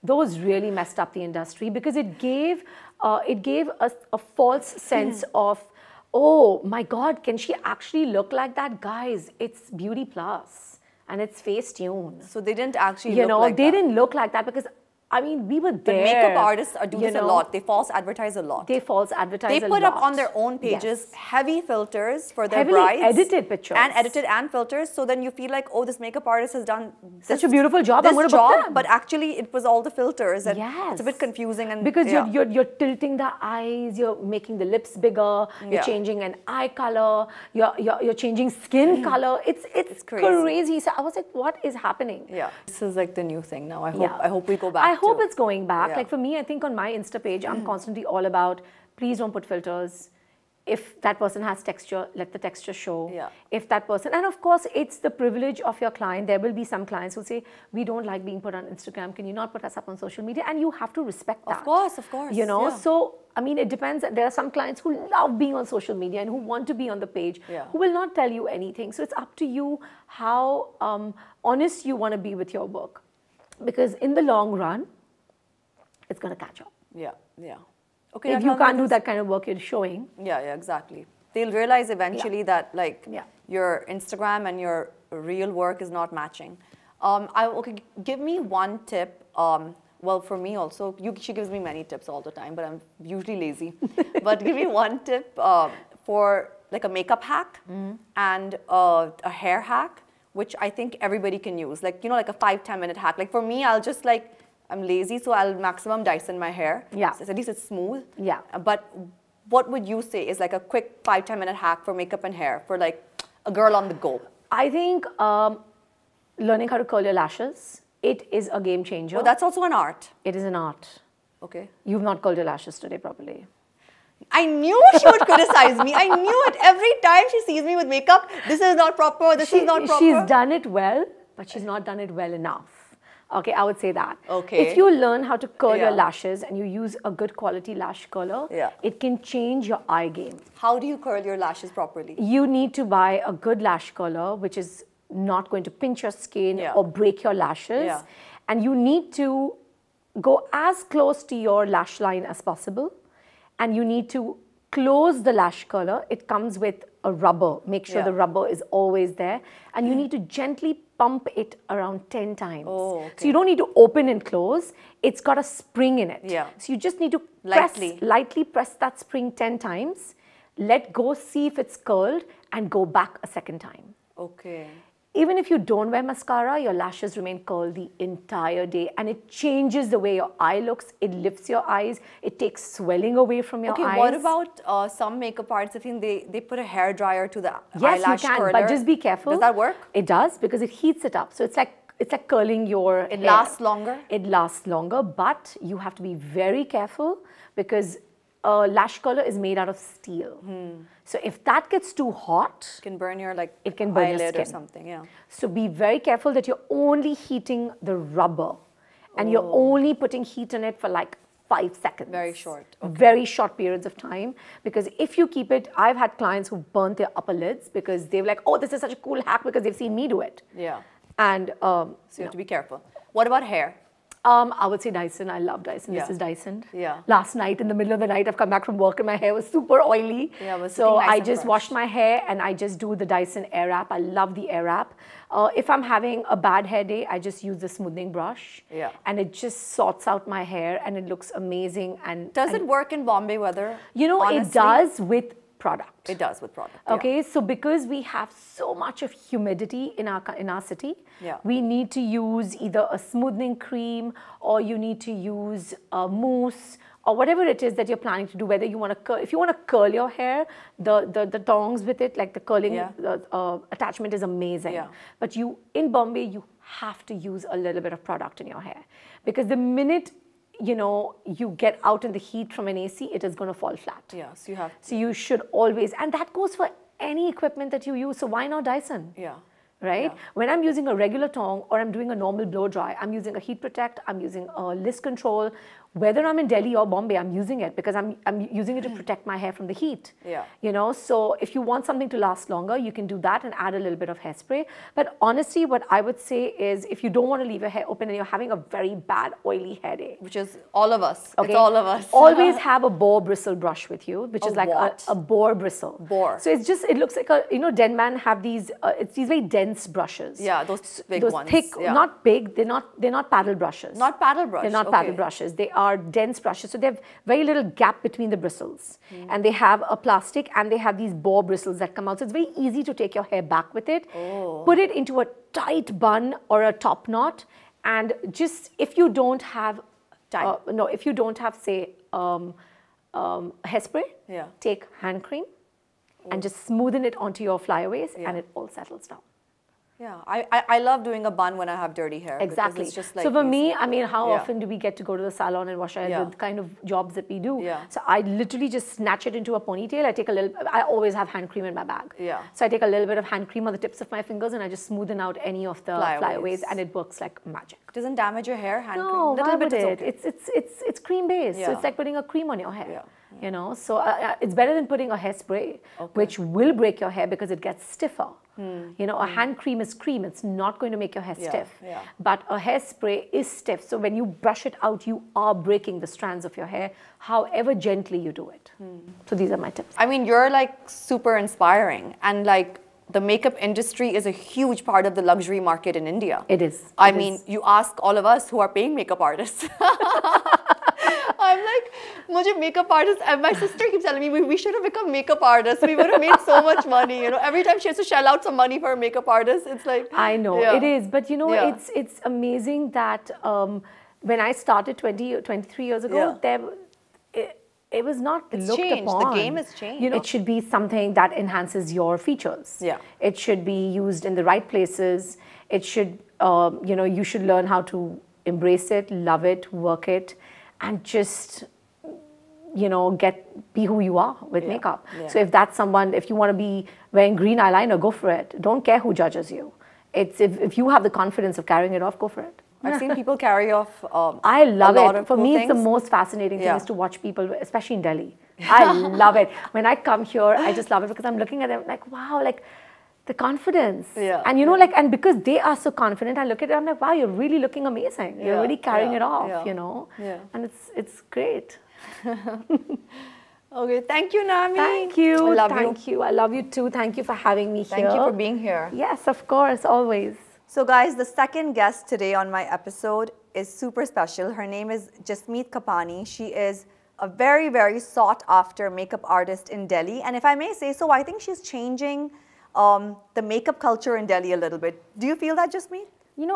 Speaker 2: Those really messed up the industry because it gave us a false sense of, oh my God, can she actually look like that? Guys, it's Beauty Plus and it's Facetune.
Speaker 1: So they didn't actually
Speaker 2: look
Speaker 1: like
Speaker 2: they didn't look like that because I mean, we were there.
Speaker 1: But makeup artists do this a lot. They false advertise a lot.
Speaker 2: They false advertise a lot.
Speaker 1: They put up on their own pages heavy filters for their brides.
Speaker 2: Heavily edited pictures.
Speaker 1: And edited and filters. So then you feel like, oh, this makeup artist has done
Speaker 2: such a beautiful job. I'm going to book them.
Speaker 1: But actually, it was all the filters. And it's a bit confusing. And
Speaker 2: because you're tilting the eyes, you're making the lips bigger, you're changing an eye color, you're changing skin color. It's crazy. So I was like, what is happening?
Speaker 1: Yeah. This is like the new thing now. I hope we go back.
Speaker 2: I hope it's going back. Like for me, I think on my Insta page, I'm constantly all about, please don't put filters. If that person has texture, let the texture show. If that person, and of course, it's the privilege of your client. There will be some clients who say, we don't like being put on Instagram. Can you not put us up on social media? And you have to respect that.
Speaker 1: Of course.
Speaker 2: You know, so, I mean, it depends. There are some clients who love being on social media and who want to be on the page, who will not tell you anything. So it's up to you how honest you want to be with your work. Because in the long run, it's going to catch up.
Speaker 1: Yeah. Okay.
Speaker 2: If you can't do that kind of work you're showing.
Speaker 1: Yeah, exactly. They'll realize eventually that like your Instagram and your real work is not matching. Okay, give me one tip. Well, for me also, she gives me many tips all the time, but I'm usually lazy. But give me one tip for like a makeup hack and a hair hack, which I think everybody can use. Like, you know, like a 5-10 minute hack. Like for me, I'll just like, I'm lazy, so I'll maximum Dyson my hair. So at least it's smooth. But what would you say is like a quick 5-10 minute hack for makeup and hair for like a girl on the go?
Speaker 2: I think learning how to curl your lashes, it is a game changer.
Speaker 1: Oh, that's also an art.
Speaker 2: It is an art.
Speaker 1: Okay.
Speaker 2: You've not curled your lashes today properly.
Speaker 1: I knew she would criticize me. I knew it. Every time she sees me with makeup, this is not proper, this is not proper.
Speaker 2: She's done it well, but she's not done it well enough. Okay, I would say that.
Speaker 1: Okay.
Speaker 2: If you learn how to curl your lashes and you use a good quality lash curler, it can change your eye game.
Speaker 1: How do you curl your lashes properly?
Speaker 2: You need to buy a good lash curler, which is not going to pinch your skin or break your lashes. And you need to go as close to your lash line as possible. And you need to close the lash curler. It comes with a rubber. Make sure the rubber is always there. And you need to gently pump it around 10 times. So you don't need to open and close. It's got a spring in it. So you just need to lightly press that spring 10 times, let go, see if it's curled, and go back a second time.
Speaker 1: Okay.
Speaker 2: Even if you don't wear mascara, your lashes remain curled the entire day, and it changes the way your eye looks. It lifts your eyes. It takes swelling away from your eyes.
Speaker 1: Okay, what about some makeup artists? I think they put a hair dryer to the
Speaker 2: Yes,
Speaker 1: eyelash
Speaker 2: you can,
Speaker 1: curler.
Speaker 2: but just be careful.
Speaker 1: Does that work?
Speaker 2: It does, because it heats it up. So it's like curling your hair.
Speaker 1: Lasts longer?
Speaker 2: It lasts longer, but you have to be very careful because a lash curler is made out of steel. So if that gets too hot,
Speaker 1: it can burn your like
Speaker 2: it can burn your
Speaker 1: eyelid
Speaker 2: skin
Speaker 1: or something.
Speaker 2: So be very careful that you're only heating the rubber and you're only putting heat in it for like 5 seconds.
Speaker 1: Very short. Okay.
Speaker 2: Very short periods of time. Because if you keep it, I've had clients who burnt their upper lids because they were like, oh, this is such a cool hack because they've seen me do it.
Speaker 1: Yeah.
Speaker 2: And
Speaker 1: so you have to be careful. What about hair?
Speaker 2: I would say Dyson. I love Dyson.
Speaker 1: Yeah.
Speaker 2: This is Dyson.
Speaker 1: Yeah.
Speaker 2: Last night, in the middle of the night, I've come back from work and my hair was super oily.
Speaker 1: Yeah, it was
Speaker 2: so
Speaker 1: nice
Speaker 2: I
Speaker 1: and
Speaker 2: just
Speaker 1: fresh.
Speaker 2: washed my hair and I just do the Dyson Air Wrap. I love the Air Wrap. If I'm having a bad hair day, I just use the smoothing brush.
Speaker 1: Yeah.
Speaker 2: And it just sorts out my hair and it looks amazing. And
Speaker 1: does it work in Bombay weather?
Speaker 2: You know,
Speaker 1: honestly?
Speaker 2: it does with product.
Speaker 1: It does with product.
Speaker 2: Okay,
Speaker 1: yeah.
Speaker 2: so because we have so much of humidity in our city,
Speaker 1: yeah.
Speaker 2: we need to use either a smoothing cream or you need to use a mousse or whatever it is that you're planning to do. Whether you want to curl, if you want to curl your hair, the tongs with it, like the curling attachment, is amazing.
Speaker 1: Yeah.
Speaker 2: But in Bombay, you have to use a little bit of product in your hair because the minute you get out in the heat from an AC, it is going to fall flat.
Speaker 1: Yeah, so you have.
Speaker 2: So you should always, and that goes for any equipment that you use. So why not Dyson?
Speaker 1: Yeah.
Speaker 2: Right?
Speaker 1: Yeah.
Speaker 2: When I'm using a regular tong or I'm doing a normal blow dry, I'm using a heat protect, I'm using a list control. Whether I'm in Delhi or Bombay, I'm using it because I'm using it to protect my hair from the heat.
Speaker 1: Yeah.
Speaker 2: So if you want something to last longer, you can do that and add a little bit of hairspray. But honestly, what I would say is if you don't want to leave your hair open and you're having a very bad oily hair day,
Speaker 1: which is all of us.
Speaker 2: Okay.
Speaker 1: It's all of us.
Speaker 2: Always have a boar bristle brush with you, which is like
Speaker 1: what?
Speaker 2: a boar bristle.
Speaker 1: Boar.
Speaker 2: So it looks like Denman have these, it's these very dense brushes.
Speaker 1: Yeah, those big
Speaker 2: those
Speaker 1: ones.
Speaker 2: thick,
Speaker 1: yeah.
Speaker 2: not big, they're not paddle brushes.
Speaker 1: Not paddle brush.
Speaker 2: They're not paddle brushes. They are dense brushes. So they have very little gap between the bristles. And they have a plastic and they have these boar bristles that come out. So it's very easy to take your hair back with it.
Speaker 1: Oh.
Speaker 2: Put it into a tight bun or a top knot. And just, if you don't have, if you don't have, say, hairspray, take hand cream and just smoothen it onto your flyaways and it all settles down.
Speaker 1: Yeah, I love doing a bun when I have dirty hair.
Speaker 2: Exactly.
Speaker 1: It's just like
Speaker 2: so for me, I mean, how
Speaker 1: Yeah.
Speaker 2: often do we get to go to the salon and wash our hair? The kind of jobs that we do.
Speaker 1: Yeah.
Speaker 2: So I literally just snatch it into a ponytail. I always have hand cream in my bag.
Speaker 1: Yeah.
Speaker 2: So I take a little bit of hand cream on the tips of my fingers and I just smoothen out any of the flyaways and it works like magic.
Speaker 1: Doesn't damage your hair, hand cream?
Speaker 2: No, why would it?
Speaker 1: Okay.
Speaker 2: It's cream based. So it's like putting a cream on your hair. So it's better than putting a hairspray, which will break your hair because it gets stiffer. A hand cream is cream. It's not going to make your hair stiff.
Speaker 1: Yeah.
Speaker 2: But a hairspray is stiff. So when you brush it out, you are breaking the strands of your hair, however gently you do it. So these are my tips.
Speaker 1: I mean, you're like super inspiring. And like the makeup industry is a huge part of the luxury market in India.
Speaker 2: It is.
Speaker 1: I mean, you ask all of us who are paying makeup artists. I'm like, makeup artists, and my sister keeps telling me we should have become makeup artists. We would have made so much money. Every time she has to shell out some money for a makeup artist, it's like
Speaker 2: I know it is, but it's amazing that when I started 23 years ago, it was not looked upon.
Speaker 1: The game has changed.
Speaker 2: It should be something that enhances your features.
Speaker 1: Yeah.
Speaker 2: It should be used in the right places. It should, you should learn how to embrace it, love it, work it, and just, be who you are with makeup.
Speaker 1: Yeah.
Speaker 2: So if that's someone, if you want to be wearing green eyeliner, go for it. Don't care who judges you. It's if you have the confidence of carrying it off, go for it.
Speaker 1: I've seen people carry off
Speaker 2: I love it. For
Speaker 1: cool
Speaker 2: me,
Speaker 1: things.
Speaker 2: it's the most fascinating thing is to watch people, especially in Delhi. I love it. When I come here, I just love it because I'm looking at them like, wow, like the confidence.
Speaker 1: Yeah.
Speaker 2: And and because they are so confident, I look at it, I'm like, wow, you're really looking amazing. You're really carrying it off,
Speaker 1: Yeah.
Speaker 2: And it's great.
Speaker 1: Okay, thank you, Nami.
Speaker 2: Thank you.
Speaker 1: I love
Speaker 2: Thank you. I love you too. Thank you for having me here.
Speaker 1: Thank you for being here.
Speaker 2: Yes, of course, always.
Speaker 1: So guys, the second guest today on my episode is super special. Her name is Jasmeet Kapany. She is a very, very sought after makeup artist in Delhi. And if I may say so, I think she's changing the makeup culture in Delhi a little bit. Do you feel that, Jasmeet?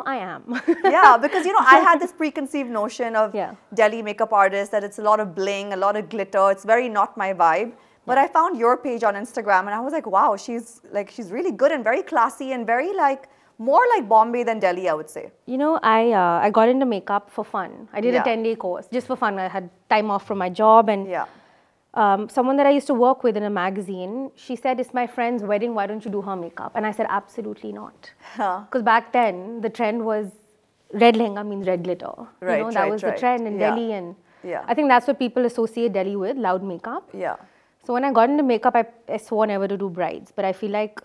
Speaker 3: I am.
Speaker 1: Yeah, because I had this preconceived notion of
Speaker 3: Yeah.
Speaker 1: Delhi makeup artists, that it's a lot of bling, a lot of glitter. It's very not my vibe. But I found your page on Instagram and I was like, wow, she's really good and very classy and very more like Bombay than Delhi, I would say.
Speaker 3: I got into makeup for fun. I did a 10-day course just for fun. I had time off from my job and someone that I used to work with in a magazine, she said, it's my friend's wedding, why don't you do her makeup? And I said, absolutely not. Because back then, the trend was red lehenga means red glitter.
Speaker 1: Right,
Speaker 3: that was the trend in Delhi. And
Speaker 1: Yeah.
Speaker 3: I think that's what people associate Delhi with, loud makeup.
Speaker 1: Yeah.
Speaker 3: So when I got into makeup, I swore never to do brides. But I feel like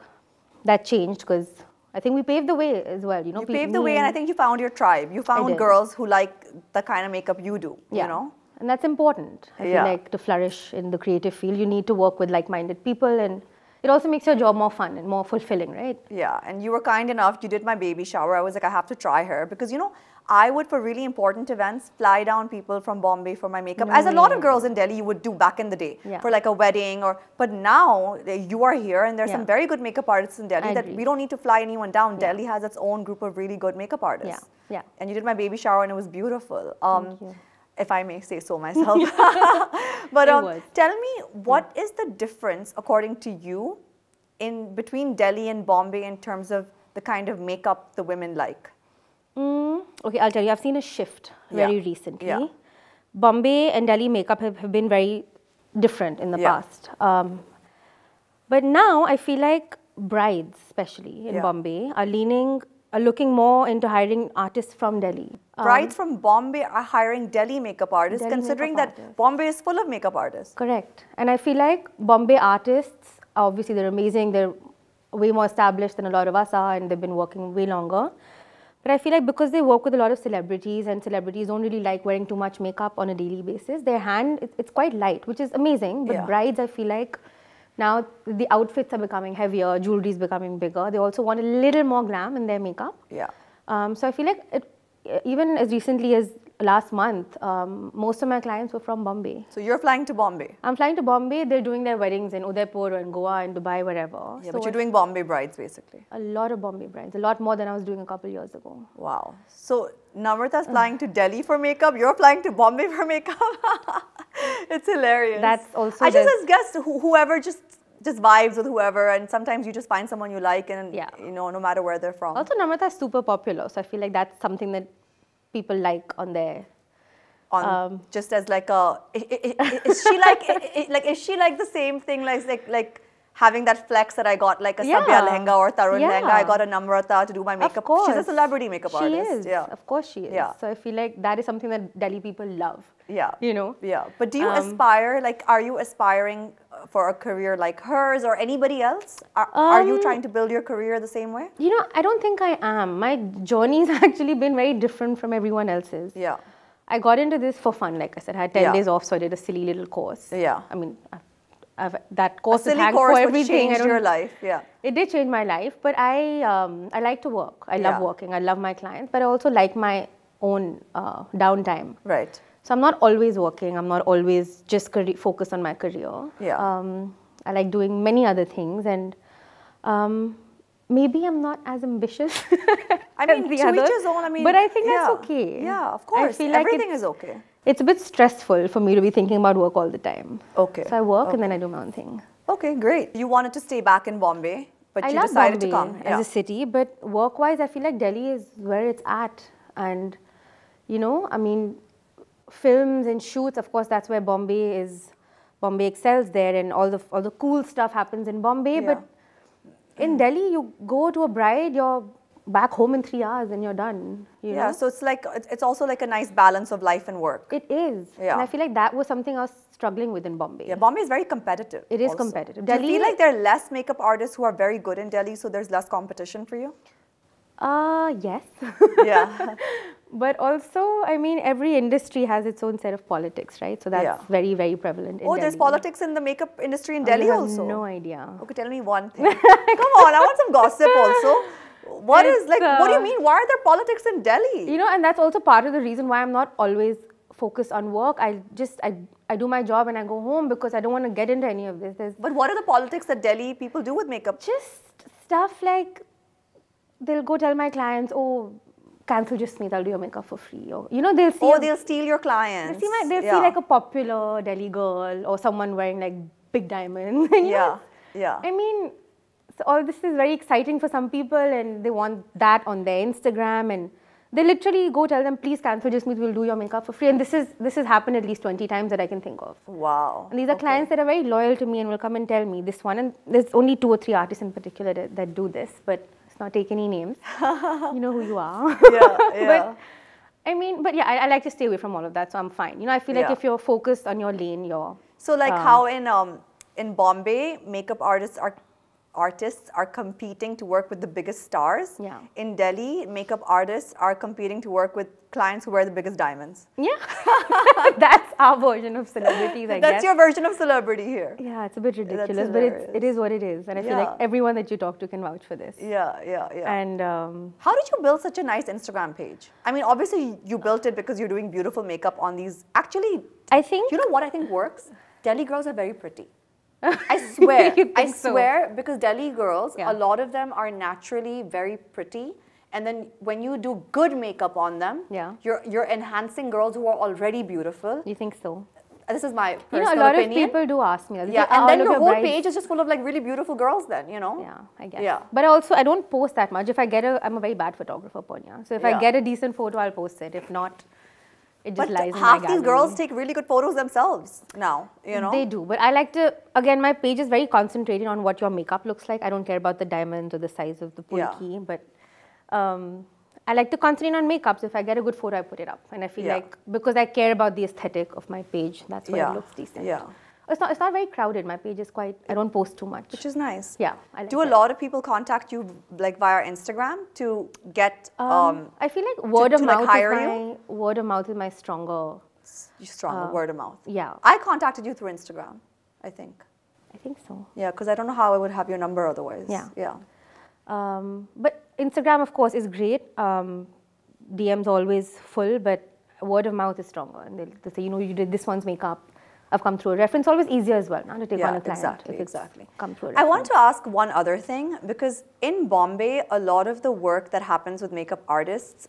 Speaker 3: that changed because I think we paved the way as well. You know,
Speaker 1: You paved the way, and I think you found your tribe. You found girls who like the kind of makeup you do, you know?
Speaker 3: And that's important. I feel like to flourish in the creative field, you need to work with like-minded people, and it also makes your job more fun and more fulfilling, right?
Speaker 1: Yeah, and you were kind enough, you did my baby shower. I was like, I have to try her because, you know, I would, for really important events, fly down people from Bombay for my makeup, as a lot of girls in Delhi would do back in the day, for like a wedding but now you are here and there's some very good makeup artists in Delhi that we don't need to fly anyone down. Delhi has its own group of really good makeup artists.
Speaker 3: Yeah.
Speaker 1: And you did my baby shower and it was beautiful. If I may say so myself. But tell me, what is the difference, according to you, in between Delhi and Bombay in terms of the kind of makeup the women like?
Speaker 3: Okay, I'll tell you, I've seen a shift very recently. Bombay and Delhi makeup have been very different in the past. But now I feel like brides, especially in Bombay, are looking more into hiring artists from Delhi.
Speaker 1: Brides from Bombay are hiring Delhi makeup artists, considering that Bombay is full of makeup artists.
Speaker 3: Correct. And I feel like Bombay artists, obviously they're amazing, they're way more established than a lot of us are, and they've been working way longer. But I feel like because they work with a lot of celebrities, and celebrities don't really like wearing too much makeup on a daily basis, their hand, it's quite light, which is amazing. But brides, I feel like now the outfits are becoming heavier, jewelry is becoming bigger. They also want a little more glam in their makeup. So I feel like even as recently as last month, most of my clients were from Bombay.
Speaker 1: So you're flying to Bombay?
Speaker 3: I'm flying to Bombay. They're doing their weddings in Udaipur or in Goa and Dubai, wherever.
Speaker 1: Yeah, so but you're doing Bombay brides, basically.
Speaker 3: A lot of Bombay brides. A lot more than I was doing a couple years ago.
Speaker 1: Wow. So Namrata's flying to Delhi for makeup. You're flying to Bombay for makeup. It's hilarious.
Speaker 3: That's also.
Speaker 1: I just guess whoever just vibes with whoever, and sometimes you just find someone you like, and you know, no matter where they're from.
Speaker 3: Also, Namrata is super popular, so I feel like that's something that people like on their.
Speaker 1: Just as like a, is she like the same thing like having that flex that I got like a Sabya lehenga or Tarun lehenga? I got a Namrata to do my makeup. She's a celebrity makeup artist.
Speaker 3: She is. Yeah. Of course she is. Yeah. So I feel like that is something that Delhi people love.
Speaker 1: Yeah.
Speaker 3: You know?
Speaker 1: Yeah. But do you aspire, like, are you aspiring for a career like hers or anybody else? Are you trying to build your career the same way?
Speaker 3: You know, I don't think I am. My journey's actually been very different from everyone else's.
Speaker 1: Yeah.
Speaker 3: I got into this for fun, like I said. I had 10 days off, so I did a silly little course.
Speaker 1: Yeah.
Speaker 3: I mean, that course
Speaker 1: is hanged for everything. Changed your life,
Speaker 3: It did change my life, but I like to work. I love working. I love my clients, but I also like my own downtime.
Speaker 1: Right.
Speaker 3: So I'm not always working. I'm not always just focused on my career.
Speaker 1: Yeah.
Speaker 3: I like doing many other things, and maybe I'm not as ambitious.
Speaker 1: I mean, to each his own. I mean,
Speaker 3: but I think that's okay.
Speaker 1: Yeah, of course. I feel everything is okay.
Speaker 3: It's a bit stressful for me to be thinking about work all the time.
Speaker 1: Okay.
Speaker 3: So I work and then I do my own thing.
Speaker 1: Okay, great. You wanted to stay back in Bombay, but you decided
Speaker 3: Bombay
Speaker 1: to come.
Speaker 3: as a city, but work-wise, I feel like Delhi is where it's at. And, you know, I mean, films and shoots, of course, that's where Bombay excels there, and all the cool stuff happens in Bombay. But in Delhi, you go to a bride, you're back home in 3 hours and you're done. You know?
Speaker 1: So it's also like a nice balance of life and work.
Speaker 3: It is. Yeah. And I feel like that was something I was struggling with in Bombay.
Speaker 1: Yeah, Bombay is very competitive.
Speaker 3: It is competitive.
Speaker 1: Do you feel like there are less makeup artists who are very good in Delhi, so there's less competition for you?
Speaker 3: Yes.
Speaker 1: Yeah.
Speaker 3: But also, I mean, every industry has its own set of politics, right? So that's very, very prevalent in Delhi.
Speaker 1: There's politics in the makeup industry in Delhi also?
Speaker 3: No idea.
Speaker 1: Okay, tell me one thing. Come on, I want some gossip also. What do you mean? Why are there politics in Delhi?
Speaker 3: You know, and that's also part of the reason why I'm not always focused on work. I do my job and I go home because I don't want to get into any of this.
Speaker 1: But what are the politics that Delhi people do with makeup?
Speaker 3: Just stuff like, they'll go tell my clients, oh, cancel Jasmeet, I'll do your makeup for free. Or, you know, they'll see...
Speaker 1: they'll steal your clients.
Speaker 3: They'll see like a popular Delhi girl or someone wearing like big diamonds.
Speaker 1: Yeah.
Speaker 3: I mean, so all this is very exciting for some people and they want that on their Instagram, and they literally go tell them, please cancel Jasmeet, we'll do your makeup for free. And this has happened at least 20 times that I can think of.
Speaker 1: Wow.
Speaker 3: And these are clients that are very loyal to me and will come and tell me this one. And there's only 2 or 3 artists in particular that do this, but let's not take any names. You know who you are.
Speaker 1: Yeah.
Speaker 3: I mean, but yeah, I like to stay away from all of that, so I'm fine. You know, I feel like if you're focused on your lane, you're...
Speaker 1: So like how in Bombay, makeup artists are competing to work with the biggest stars.
Speaker 3: Yeah.
Speaker 1: In Delhi, makeup artists are competing to work with clients who wear the biggest diamonds.
Speaker 3: Yeah. That's our version of celebrities, I guess.
Speaker 1: That's your version of celebrity here.
Speaker 3: Yeah, it's a bit ridiculous, but it is what it is. And I feel like everyone that you talk to can vouch for this.
Speaker 1: Yeah.
Speaker 3: And
Speaker 1: how did you build such a nice Instagram page? I mean, obviously you built it because you're doing beautiful makeup on these. Actually,
Speaker 3: I think...
Speaker 1: You know what I think works? Delhi girls are very pretty. I swear. I swear, because Delhi girls, a lot of them are naturally very pretty. And then when you do good makeup on them, you're enhancing girls who are already beautiful.
Speaker 3: You think so?
Speaker 1: This is my personal opinion.
Speaker 3: A lot of people do ask me.
Speaker 1: Yeah, and then your whole page is just full of like really beautiful girls then, you know?
Speaker 3: Yeah, I guess. Yeah. But also, I don't post that much. If I get I'm a very bad photographer, Pernia. So if I get a decent photo, I'll post it. If not, it just lies in my gallery.
Speaker 1: Half these girls take really good photos themselves now, you know?
Speaker 3: They do. But I like to, again, my page is very concentrated on what your makeup looks like. I don't care about the diamonds or the size of the pulki, but I like to concentrate on makeup. So if I get a good photo, I put it up. And I feel like, because I care about the aesthetic of my page, that's why it looks decent.
Speaker 1: Yeah.
Speaker 3: It's not very crowded. My page is quite, I don't post too much.
Speaker 1: Which is nice.
Speaker 3: Yeah. I like
Speaker 1: do a lot of people contact you like via Instagram to get,
Speaker 3: I feel like word of mouth is my stronger.
Speaker 1: Word of mouth.
Speaker 3: Yeah.
Speaker 1: I contacted you through Instagram, I think.
Speaker 3: I think so.
Speaker 1: Yeah, because I don't know how I would have your number otherwise.
Speaker 3: Yeah.
Speaker 1: Yeah.
Speaker 3: But Instagram, of course, is great. DM's always full, but word of mouth is stronger. And they say, you know, you did this one's makeup. I've come through a reference. Always easier as well, not to take on a client.
Speaker 1: Exactly.
Speaker 3: Come through a
Speaker 1: I want to ask one other thing, because in Bombay, a lot of the work that happens with makeup artists,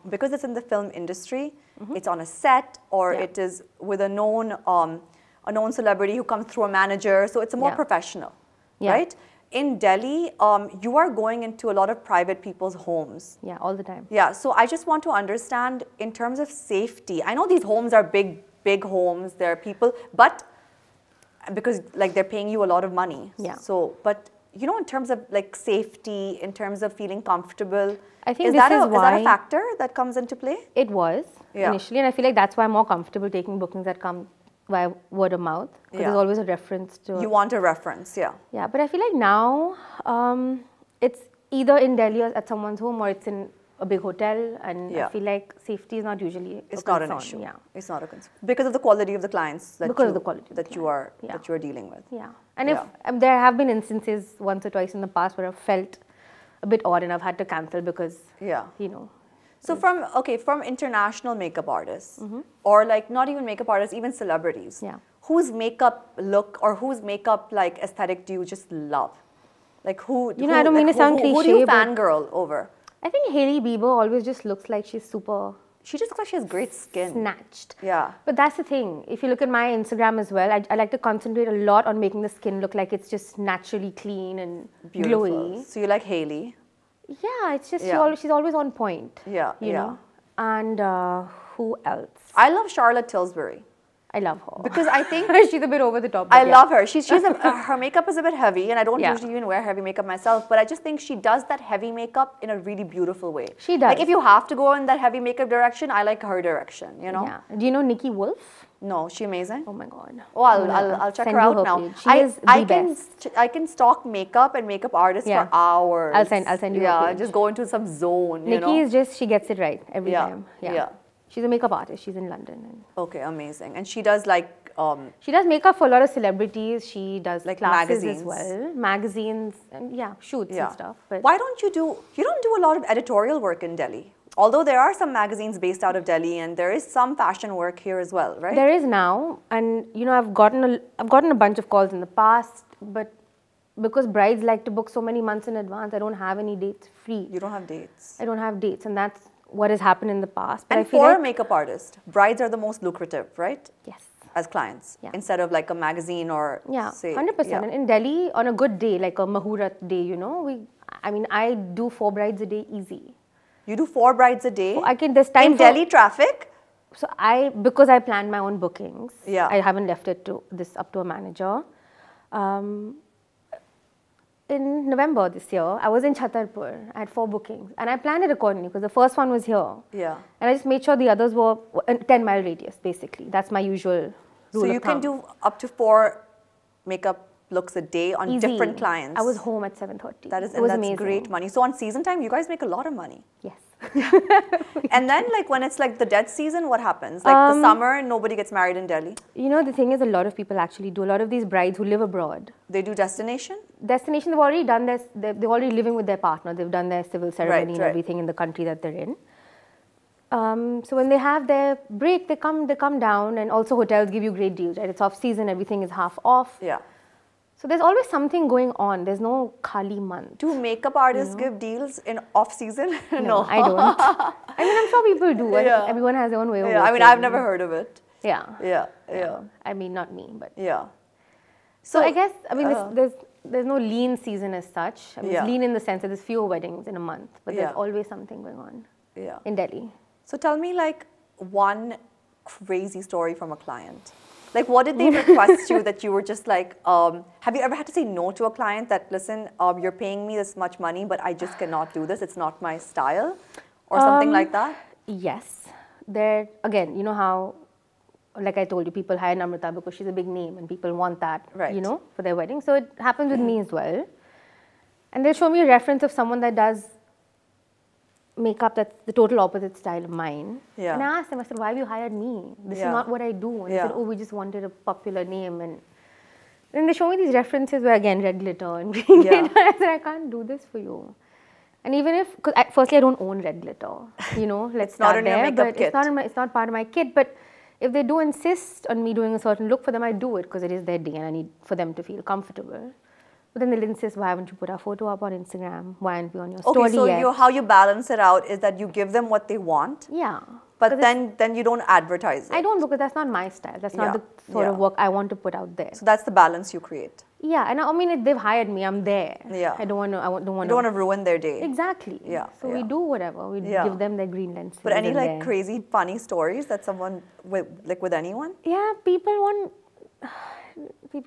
Speaker 1: because it's in the film industry, it's on a set, or it is with a known celebrity who comes through a manager. So it's a more professional, right? In Delhi, you are going into a lot of private people's homes.
Speaker 3: Yeah, all the time.
Speaker 1: Yeah, so I just want to understand in terms of safety. I know these homes are big homes, there are people, but because like they're paying you a lot of money.
Speaker 3: Yeah.
Speaker 1: So, but you know, in terms of like safety, in terms of feeling comfortable,
Speaker 3: I think
Speaker 1: is that a factor that comes into play?
Speaker 3: It was initially, and I feel like that's why I'm more comfortable taking bookings that come via word of mouth, because there's always a reference to...
Speaker 1: You want a reference, yeah.
Speaker 3: Yeah, but I feel like now it's either in Delhi or at someone's home, or it's in a big hotel, and I feel like safety is not usually
Speaker 1: it's not an issue. Yeah, it's not a concern because of the quality of the clients that you are dealing with.
Speaker 3: Yeah, and if there have been instances once or twice in the past where I've felt a bit odd and I've had to cancel because you know.
Speaker 1: So from international makeup artists, or like not even makeup artists, even celebrities, whose makeup look or whose makeup like aesthetic do you just love? Like who?
Speaker 3: You know, I don't mean to sound cliche,
Speaker 1: who do you fangirl over?
Speaker 3: I think Hailey Bieber always just looks like she's super...
Speaker 1: She just looks like she has great skin.
Speaker 3: Snatched.
Speaker 1: Yeah.
Speaker 3: But that's the thing. If you look at my Instagram as well, I like to concentrate a lot on making the skin look like it's just naturally clean and glowy.
Speaker 1: So you like Hailey?
Speaker 3: Yeah, it's just she's always on point.
Speaker 1: Yeah,
Speaker 3: you know? And who else?
Speaker 1: I love Charlotte Tilbury.
Speaker 3: I love her.
Speaker 1: Because I think...
Speaker 3: she's a bit over the top.
Speaker 1: I love her. Her makeup is a bit heavy, and I don't usually even wear heavy makeup myself, but I just think she does that heavy makeup in a really beautiful way.
Speaker 3: She does.
Speaker 1: Like if you have to go in that heavy makeup direction, I like her direction, you know?
Speaker 3: Yeah. Do you know Nikki Wolf?
Speaker 1: No, she amazing?
Speaker 3: Oh my God.
Speaker 1: Oh, I'll check her out now.
Speaker 3: She is the best.
Speaker 1: I can stalk makeup and makeup artists for hours.
Speaker 3: I'll send you her page.
Speaker 1: Just go into some zone, you know?
Speaker 3: Nikki is just, she gets it right every time. Yeah. She's a makeup artist. She's in London.
Speaker 1: Okay, amazing. And she does like...
Speaker 3: she does makeup for a lot of celebrities. She does
Speaker 1: like
Speaker 3: classes
Speaker 1: magazines
Speaker 3: as well. Magazines and shoots and stuff. But
Speaker 1: why don't you don't do a lot of editorial work in Delhi? Although there are some magazines based out of Delhi and there is some fashion work here as well, right?
Speaker 3: There is now. And you know, I've gotten a bunch of calls in the past, but because brides like to book so many months in advance, I don't have any dates free.
Speaker 1: You don't have dates?
Speaker 3: I don't have dates, and that's what has happened in the past. But
Speaker 1: and for a makeup artist, brides are the most lucrative, right?
Speaker 3: Yes.
Speaker 1: As clients, instead of like a magazine or say...
Speaker 3: 100%. And in Delhi, on a good day, like a Mahurat day, you know, I do 4 brides a day easy.
Speaker 1: You do 4 brides a day?
Speaker 3: There's time
Speaker 1: in Delhi traffic?
Speaker 3: So because I plan my own bookings, I haven't left it up to a manager. in November this year. I was in Chhatarpur. I had 4 bookings. And I planned it accordingly because the first one was here.
Speaker 1: Yeah.
Speaker 3: And I just made sure the others were a 10-mile radius, basically. That's my usual rule
Speaker 1: So you can do up to 4 makeup looks a day on
Speaker 3: Easy.
Speaker 1: different clients.
Speaker 3: I was home at 7:30.
Speaker 1: That's
Speaker 3: amazing.
Speaker 1: great money. So on season time, you guys make a lot of money.
Speaker 3: Yes.
Speaker 1: And then like when it's like the dead season, what happens? Like the summer, nobody gets married in Delhi.
Speaker 3: You know, the thing is, a lot of people actually do. A lot of these brides who live abroad.
Speaker 1: They do destination?
Speaker 3: Destination, they've already done this. They're already living with their partner. They've done their civil ceremony and everything in the country that they're in. So when they have their break, they come down, and also hotels give you great deals, right? It's off season, everything is half off.
Speaker 1: Yeah.
Speaker 3: So there's always something going on. There's no Khali month.
Speaker 1: Do makeup artists give deals in off season?
Speaker 3: No, I don't. I mean, I'm sure people do. Yeah. Everyone has their own way of working.
Speaker 1: I mean, I've never heard of it.
Speaker 3: Yeah.
Speaker 1: Yeah.
Speaker 3: I mean, not me, but
Speaker 1: yeah.
Speaker 3: So I guess, I mean, there's no lean season as such. I mean, it's lean in the sense that there's fewer weddings in a month, but there's always something going on in Delhi.
Speaker 1: So tell me like one crazy story from a client. Like what did they request you that you were just like, have you ever had to say no to a client that, listen, you're paying me this much money, but I just cannot do this. It's not my style or something like that?
Speaker 3: Yes. There, again, you know how, like I told you, people hire Namrata because she's a big name and people want that, you know, for their wedding. So it happens with me as well. And they'll show me a reference of someone that does makeup that's the total opposite style of mine.
Speaker 1: Yeah.
Speaker 3: And I asked them, I said, why have you hired me? This is not what I do. And they said, oh, we just wanted a popular name. And then they show me these references where, again, red glitter and green glitter. I said, I can't do this for you. And even if, because firstly, I don't own red glitter, you know, let's start there. But it's not part of my kit. But if they do insist on me doing a certain look for them, I do it because it is their day and I need for them to feel comfortable. But then they'll insist, why haven't you put our photo up on Instagram? Why aren't we on your story yet?
Speaker 1: So how you balance it out is that you give them what they want.
Speaker 3: Yeah.
Speaker 1: But then you don't advertise it.
Speaker 3: I don't, because that's not my style. That's not the sort of work I want to put out there.
Speaker 1: So that's the balance you create.
Speaker 3: Yeah, and I mean, if they've hired me, I'm there.
Speaker 1: Yeah.
Speaker 3: I don't want to.
Speaker 1: You don't want to ruin their day.
Speaker 3: Exactly.
Speaker 1: Yeah.
Speaker 3: So we do whatever. We give them their green lenses.
Speaker 1: But any like crazy funny stories that someone with anyone?
Speaker 3: Yeah, people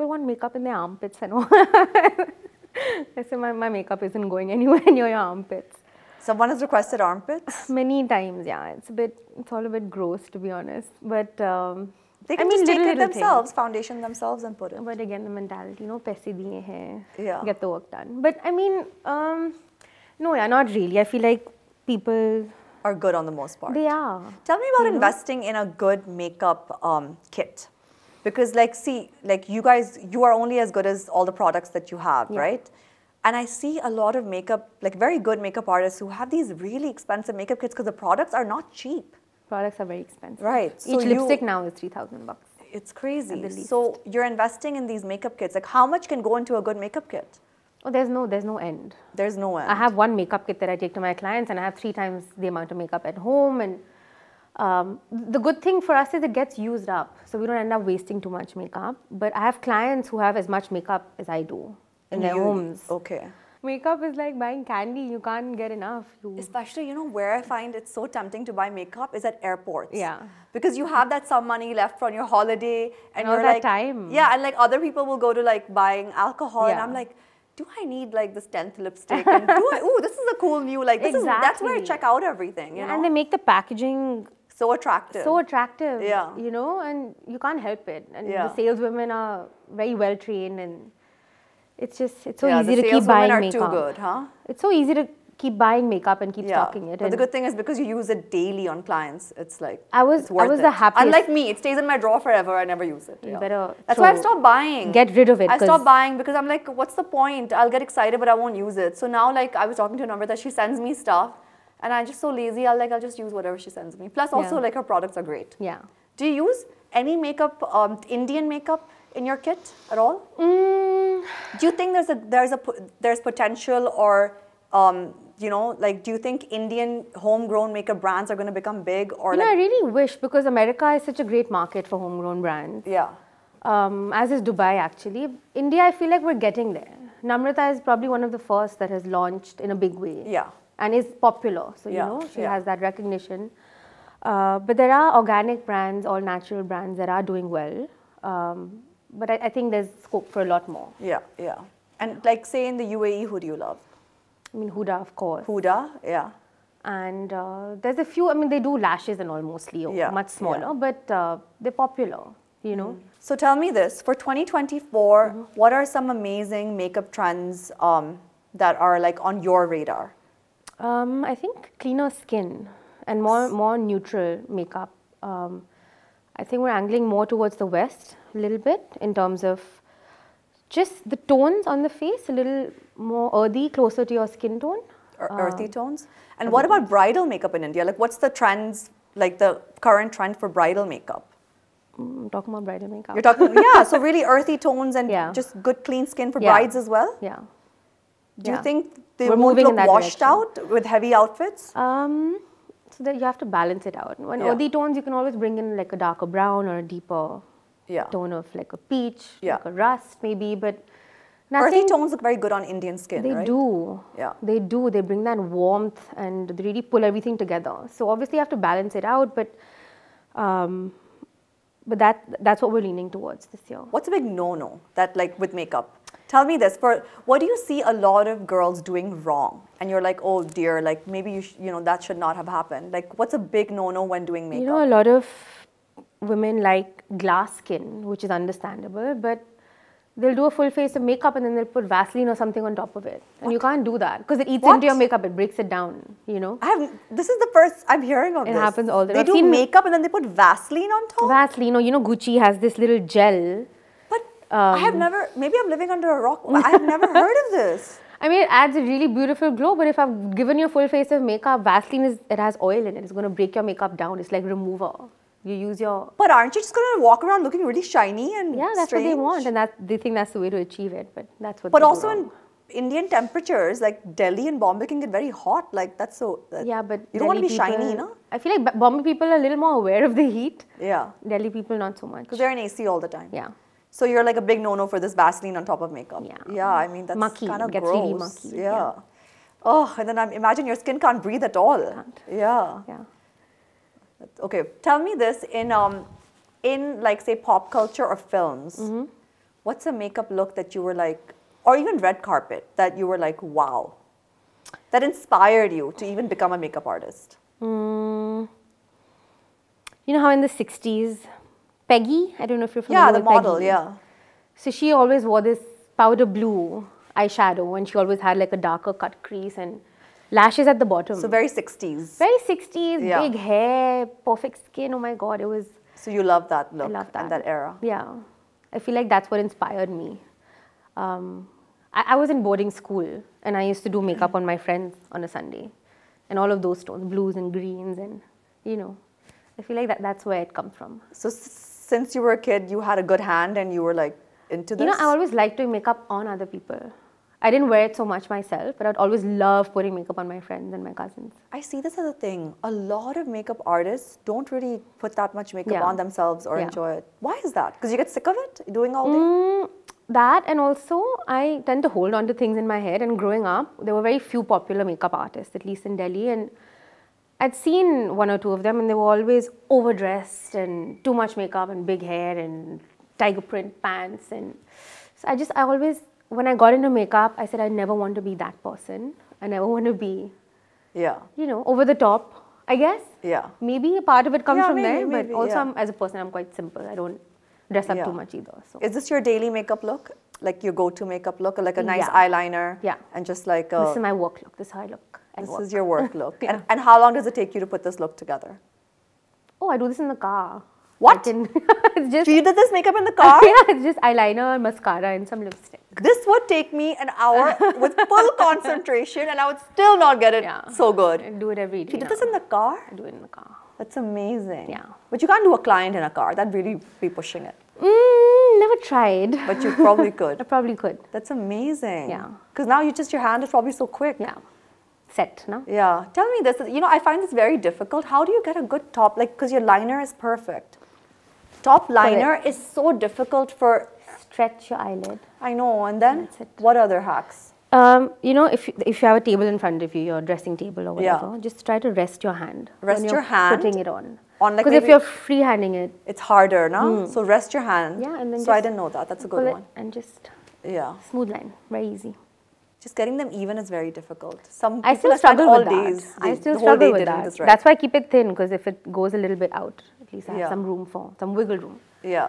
Speaker 3: want makeup in their armpits and all. I say my makeup isn't going anywhere near your armpits.
Speaker 1: Someone has requested armpits?
Speaker 3: Many times, yeah. It's all a bit gross, to be honest. But
Speaker 1: they can just take it themselves, foundation themselves and put it.
Speaker 3: But again, the mentality, you know, paise diye hai,
Speaker 1: Yeah.
Speaker 3: get the work done. But I mean, no, yeah, not really. I feel like people
Speaker 1: are good on the most part.
Speaker 3: They are.
Speaker 1: Tell me about investing in a good makeup kit. Because like, see, like you guys, you are only as good as all the products that you have, right? And I see a lot of makeup, like very good makeup artists who have these really expensive makeup kits because the products are not cheap.
Speaker 3: Products are very expensive.
Speaker 1: Right.
Speaker 3: Each lipstick now is 3,000 bucks.
Speaker 1: It's crazy. So you're investing in these makeup kits. Like how much can go into a good makeup kit?
Speaker 3: Oh, there's no end.
Speaker 1: There's no end.
Speaker 3: I have one makeup kit that I take to my clients and I have 3 times the amount of makeup at home. And the good thing for us is it gets used up. So we don't end up wasting too much makeup. But I have clients who have as much makeup as I do in their homes.
Speaker 1: Okay.
Speaker 3: Makeup is like buying candy. You can't get enough.
Speaker 1: Especially, you know, where I find it so tempting to buy makeup is at airports.
Speaker 3: Yeah.
Speaker 1: Because you have that some money left from your holiday. And
Speaker 3: all
Speaker 1: you're
Speaker 3: that
Speaker 1: like,
Speaker 3: time.
Speaker 1: Yeah, and like other people will go to like buying alcohol. And I'm like, do I need like this 10th lipstick? And ooh, this is a cool new, like, that's where I check out everything, you know?
Speaker 3: And they make the packaging
Speaker 1: so attractive.
Speaker 3: So attractive.
Speaker 1: Yeah.
Speaker 3: You know, and you can't help it. And the saleswomen are very well trained and it's so easy to keep buying makeup.
Speaker 1: Too good, huh?
Speaker 3: It's so easy to keep buying makeup and keep stocking it.
Speaker 1: But the good thing is because you use it daily on clients, it's like
Speaker 3: I was the happiest.
Speaker 1: Unlike me, it stays in my drawer forever. I never use it.
Speaker 3: You better.
Speaker 1: That's why I stopped buying.
Speaker 3: Get rid of it.
Speaker 1: I stopped buying because I'm like, what's the point? I'll get excited, but I won't use it. So now, like, I was talking to Namrata, she sends me stuff, and I'm just so lazy. I'll just use whatever she sends me. Plus, also like her products are great.
Speaker 3: Yeah.
Speaker 1: Do you use any makeup, Indian makeup in your kit at all? Do you think there's potential or you know, like, do you think Indian homegrown makeup brands are going to become big? Or
Speaker 3: I really wish, because America is such a great market for homegrown brands.
Speaker 1: Yeah.
Speaker 3: As is Dubai, actually. India, I feel like we're getting there. Namrata is probably one of the first that has launched in a big way.
Speaker 1: Yeah.
Speaker 3: And is popular. So, you know, she has that recognition. But there are organic brands, all natural brands that are doing well. But I think there's scope for a lot more.
Speaker 1: Yeah, yeah. And like say in the UAE, who do you love?
Speaker 3: I mean, Huda, of course.
Speaker 1: Huda, yeah.
Speaker 3: And there's a few, I mean, they do lashes and all mostly, much smaller, but they're popular, you know.
Speaker 1: So tell me this, for 2024, what are some amazing makeup trends that are like on your radar?
Speaker 3: I think cleaner skin and more neutral makeup. I think we're angling more towards the West a little bit in terms of just the tones on the face, a little more earthy, closer to your skin tone.
Speaker 1: Earthy tones? And what about bridal makeup in India? Like what's the trends, like the current trend for bridal makeup?
Speaker 3: Talking about bridal makeup.
Speaker 1: You're talking, yeah, so really earthy tones and just good clean skin for brides as well?
Speaker 3: Yeah.
Speaker 1: Do you think they won't look washed out with heavy outfits?
Speaker 3: So that you have to balance it out. When earthy tones, you can always bring in like a darker brown or a deeper tone of like a peach, like a rust maybe, but
Speaker 1: earthy tones look very good on Indian skin,
Speaker 3: right? They do. Yeah. They do. They bring that warmth and they really pull everything together. So obviously you have to balance it out, but that's what we're leaning towards this year.
Speaker 1: What's a big no-no that like with makeup? Tell me this, what do you see a lot of girls doing wrong? And you're like, oh dear, like maybe you know, that should not have happened. Like what's a big no-no when doing makeup?
Speaker 3: You know, a lot of women like glass skin, which is understandable, but they'll do a full face of makeup and then they'll put Vaseline or something on top of it. And you can't do that because it eats into your makeup, it breaks it down, you know.
Speaker 1: This is the first I'm hearing of this.
Speaker 3: It happens all the
Speaker 1: time. They do makeup and then they put Vaseline on top?
Speaker 3: Vaseline, or you know, Gucci has this little gel.
Speaker 1: But I have never, maybe I'm living under a rock, I have never heard of this.
Speaker 3: I mean, it adds a really beautiful glow, but if I've given you a full face of makeup, Vaseline, it has oil in it. It's going to break your makeup down. It's like remover. You use your...
Speaker 1: But aren't you just going to walk around looking really shiny and
Speaker 3: that's
Speaker 1: strange?
Speaker 3: What they want, and they think that's the way to achieve it, but that's what
Speaker 1: But also in Indian temperatures, like Delhi and Bombay can get very hot, like that's so...
Speaker 3: yeah, but
Speaker 1: you don't want to be shiny, no?
Speaker 3: I feel like Bombay people are a little more aware of the heat.
Speaker 1: Yeah.
Speaker 3: Delhi people not so much.
Speaker 1: Because they're in AC all the time.
Speaker 3: Yeah.
Speaker 1: So you're like a big no-no for this Vaseline on top of makeup.
Speaker 3: Yeah.
Speaker 1: Yeah, I mean, that's kind of gross.
Speaker 3: Gets really mucky.
Speaker 1: Yeah. Oh, and then imagine your skin can't breathe at all.
Speaker 3: Can't.
Speaker 1: Yeah.
Speaker 3: Yeah.
Speaker 1: Okay, tell me this, in like say pop culture or films, what's a makeup look that you were like, or even red carpet, that you were like, wow, that inspired you to even become a makeup artist?
Speaker 3: You know how in the 60s, Peggy, I don't know if you're familiar with
Speaker 1: the model,
Speaker 3: Peggy.
Speaker 1: yeah.
Speaker 3: So she always wore this powder blue eyeshadow and she always had like a darker cut crease and lashes at the bottom.
Speaker 1: So very 60s.
Speaker 3: Very 60s, big hair, perfect skin, oh my God, it was...
Speaker 1: So you love that look
Speaker 3: I love that.
Speaker 1: and that era.
Speaker 3: Yeah, I feel like that's what inspired me. I was in boarding school and I used to do makeup on my friends on a Sunday. And all of those tones, blues and greens and, you know, I feel like that's where it comes from.
Speaker 1: So since you were a kid, you had a good hand and you were like into this?
Speaker 3: You know, I always liked doing makeup on other people. I didn't wear it so much myself, but I'd always love putting makeup on my friends and my cousins.
Speaker 1: I see this as a thing. A lot of makeup artists don't really put that much makeup on themselves or enjoy it. Why is that? Because you get sick of it, doing all day?
Speaker 3: That, and also I tend to hold on to things in my head, and growing up, there were very few popular makeup artists, at least in Delhi, and I'd seen one or two of them and they were always overdressed and too much makeup and big hair and tiger print pants. And so I always, when I got into makeup, I said I never want to be that person. I never want to be, you know, over the top, I guess.
Speaker 1: Yeah.
Speaker 3: Maybe a part of it comes from there,
Speaker 1: maybe,
Speaker 3: but also as a person, I'm quite simple. I don't dress up too much either. So.
Speaker 1: Is this your daily makeup look? Like your go-to makeup look? Like a nice eyeliner?
Speaker 3: Yeah.
Speaker 1: And just like
Speaker 3: this is my work look. This is how I look.
Speaker 1: This is your work look. And how long does it take you to put this look together?
Speaker 3: Oh, I do this in the car.
Speaker 1: What?
Speaker 3: It's just,
Speaker 1: so you did this makeup in the car?
Speaker 3: Yeah, it's just eyeliner, mascara and some lipstick.
Speaker 1: This would take me an hour with full concentration and I would still not get it so good.
Speaker 3: I do it every day.
Speaker 1: You did this in the car?
Speaker 3: I do it in the car.
Speaker 1: That's amazing.
Speaker 3: Yeah.
Speaker 1: But you can't do a client in a car. That'd really be pushing it.
Speaker 3: Never tried.
Speaker 1: But you probably could.
Speaker 3: I probably could.
Speaker 1: That's amazing.
Speaker 3: Yeah.
Speaker 1: Because now your hand is probably so quick.
Speaker 3: Yeah. Set, no?
Speaker 1: Yeah. Tell me this. You know, I find this very difficult. How do you get a good top? Like, because your liner is perfect. Top liner is so difficult for...
Speaker 3: Stretch your eyelid.
Speaker 1: I know. And then, what other hacks?
Speaker 3: You know, if you have a table in front of you, your dressing table or whatever, just try to rest your hand.
Speaker 1: Rest your hand?
Speaker 3: Putting it on.
Speaker 1: Because
Speaker 3: if you're freehanding it,
Speaker 1: it's harder, no? So rest your hand.
Speaker 3: Yeah, and then
Speaker 1: so I didn't know that. That's a good one.
Speaker 3: And just
Speaker 1: Yeah.
Speaker 3: Smooth line, very easy.
Speaker 1: Just getting them even is very difficult. Some
Speaker 3: I
Speaker 1: people
Speaker 3: still struggle
Speaker 1: all
Speaker 3: with that.
Speaker 1: days.
Speaker 3: I still
Speaker 1: the whole
Speaker 3: struggle
Speaker 1: day
Speaker 3: with
Speaker 1: didn't
Speaker 3: that.
Speaker 1: this right.
Speaker 3: That's why I keep it thin, because if it goes a little bit out, at least I have
Speaker 1: Yeah.
Speaker 3: some room for, some wiggle room.
Speaker 1: Yeah.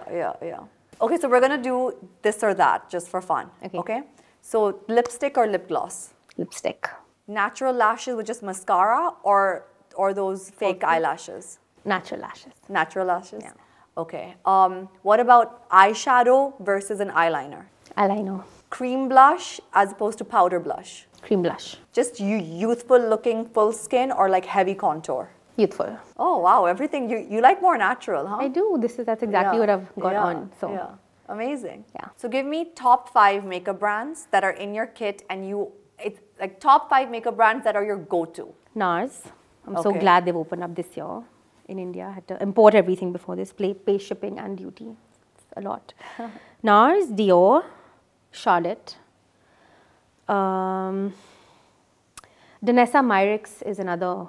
Speaker 1: Okay, so we're going to do this or that just for fun. Okay? So lipstick or lip gloss?
Speaker 3: Lipstick.
Speaker 1: Natural lashes with just mascara or those fake eyelashes?
Speaker 3: Natural lashes.
Speaker 1: Natural lashes?
Speaker 3: Yeah.
Speaker 1: Okay. What about eyeshadow versus an eyeliner?
Speaker 3: Eyeliner.
Speaker 1: Cream blush as opposed to powder blush?
Speaker 3: Cream blush.
Speaker 1: Just youthful looking full skin or like heavy contour?
Speaker 3: Youthful.
Speaker 1: Oh wow, everything. You like more natural, huh?
Speaker 3: I do. That's exactly what I've got on. So
Speaker 1: yeah. Amazing.
Speaker 3: Yeah.
Speaker 1: So give me top 5 makeup brands that are in your kit and it's like top 5 makeup brands that are your go-to.
Speaker 3: NARS. I'm so glad they've opened up this year in India. I had to import everything before this, pay shipping and duty. It's a lot. NARS, Dior, Charlotte. Danessa Myrix is another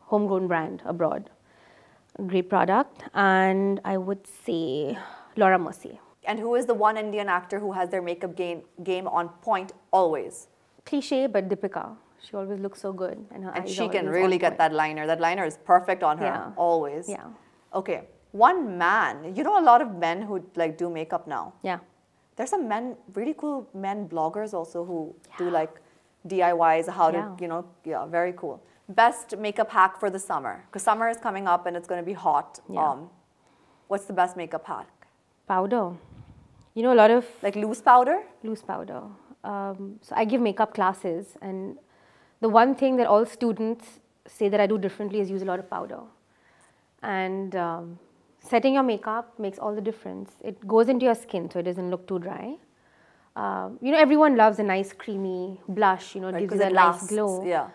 Speaker 3: homegrown brand abroad. A great product. And I would say Laura Mercier.
Speaker 1: And who is the one Indian actor who has their makeup game on point always?
Speaker 3: Cliche, but Deepika. She always looks so good.
Speaker 1: And she can really get that liner. That liner is perfect on her, always.
Speaker 3: Yeah.
Speaker 1: Okay. One man. You know a lot of men who like do makeup now.
Speaker 3: Yeah.
Speaker 1: There's some really cool men bloggers also who do like DIYs, how to, very cool. Best makeup hack for the summer, because summer is coming up and it's going to be hot.
Speaker 3: Yeah.
Speaker 1: What's the best makeup hack?
Speaker 3: Powder. You know, a lot of...
Speaker 1: Like loose powder?
Speaker 3: Loose powder. So I give makeup classes, and the one thing that all students say that I do differently is use a lot of powder. And setting your makeup makes all the difference. It goes into your skin, so it doesn't look too dry. You know, everyone loves a nice creamy blush, you know, it gives you that nice glow.
Speaker 1: Yeah.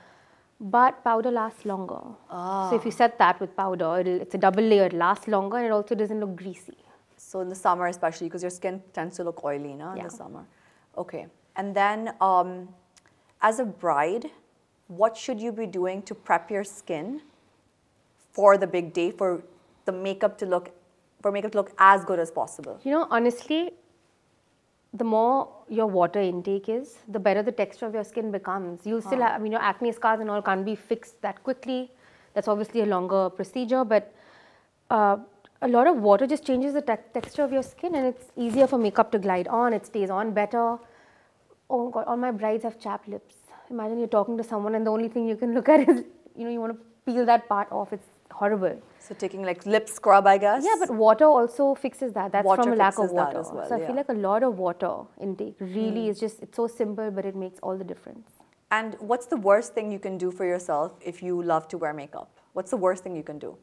Speaker 3: But powder lasts longer. So if you set that with powder, it's a double layer, it lasts longer, and it also doesn't look greasy.
Speaker 1: So in the summer especially, because your skin tends to look oily, no? In the summer. Okay. And then as a bride, what should you be doing to prep your skin for the big day, for the makeup to look as good as possible?
Speaker 3: You know, honestly, the more your water intake is, the better the texture of your skin becomes. You'll still have, I mean, your acne scars and all can't be fixed that quickly. That's obviously a longer procedure, but a lot of water just changes the texture of your skin, and it's easier for makeup to glide on. It stays on better. Oh God, all my brides have chapped lips. Imagine you're talking to someone and the only thing you can look at is, you know, you want to peel that part off. It's horrible.
Speaker 1: So taking like lip scrub, I guess?
Speaker 3: Yeah, but water also fixes that. That's
Speaker 1: water
Speaker 3: from a lack of
Speaker 1: fixes
Speaker 3: water.
Speaker 1: that as well,
Speaker 3: so I feel like a lot of water intake really is just, it's so simple, but it makes all the difference.
Speaker 1: And what's the worst thing you can do for yourself if you love to wear makeup? What's the worst thing you can do?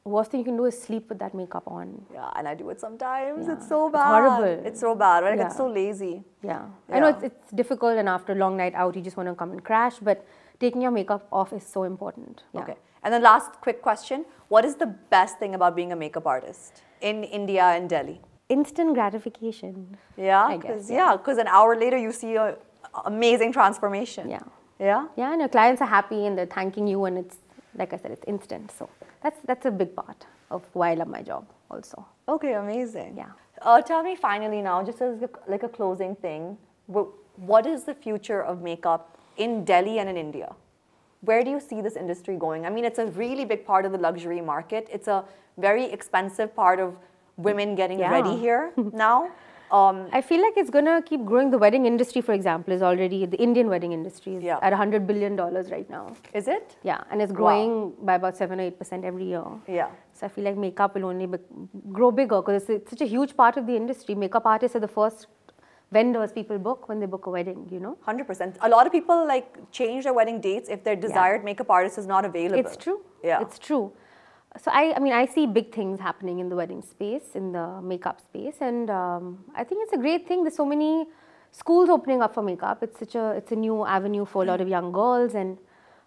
Speaker 3: Worst thing you can do is sleep with that makeup on.
Speaker 1: Yeah, and I do it sometimes. Yeah. It's so bad.
Speaker 3: It's horrible.
Speaker 1: It's so bad. Right? I get so lazy.
Speaker 3: Yeah. I know it's difficult, and after a long night out, you just want to come and crash, but taking your makeup off is so important. Yeah.
Speaker 1: Okay. And then last quick question. What is the best thing about being a makeup artist in India and Delhi?
Speaker 3: Instant gratification.
Speaker 1: Yeah?
Speaker 3: I guess.
Speaker 1: Because an hour later, you see an amazing transformation.
Speaker 3: Yeah.
Speaker 1: Yeah?
Speaker 3: Yeah, and your clients are happy and they're thanking you, and it's, like I said, it's instant. So that's a big part of why I love my job also.
Speaker 1: Okay, amazing.
Speaker 3: Yeah.
Speaker 1: Tell me finally now, just as like a closing thing, what is the future of makeup in Delhi and in India? Where do you see this industry going? I mean, it's a really big part of the luxury market. It's a very expensive part of women getting ready here now.
Speaker 3: I feel like it's going to keep growing. The wedding industry, for example, is already, the Indian wedding industry is at $100 billion right now.
Speaker 1: Is it?
Speaker 3: Yeah, and it's growing by about 7 or 8% every year.
Speaker 1: Yeah.
Speaker 3: So I feel like makeup will only grow bigger because it's such a huge part of the industry. Makeup artists are the first vendors people book when they book a wedding, you know?
Speaker 1: 100%. A lot of people like change their wedding dates if their desired makeup artist is not available.
Speaker 3: It's true.
Speaker 1: Yeah.
Speaker 3: It's true. So I mean, I see big things happening in the wedding space, in the makeup space, and I think it's a great thing. There's so many schools opening up for makeup. It's a new avenue for a lot of young girls, and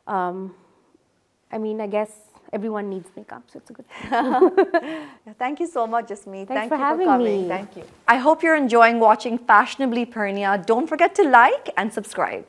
Speaker 3: I mean, I guess everyone needs makeup, so it's a good thing.
Speaker 1: Thank you so much, Jasmeet.
Speaker 3: Thanks
Speaker 1: Thank
Speaker 3: for
Speaker 1: you
Speaker 3: having
Speaker 1: for coming.
Speaker 3: me.
Speaker 1: Thank you. I hope you're enjoying watching Fashionably Pernia. Don't forget to like and subscribe.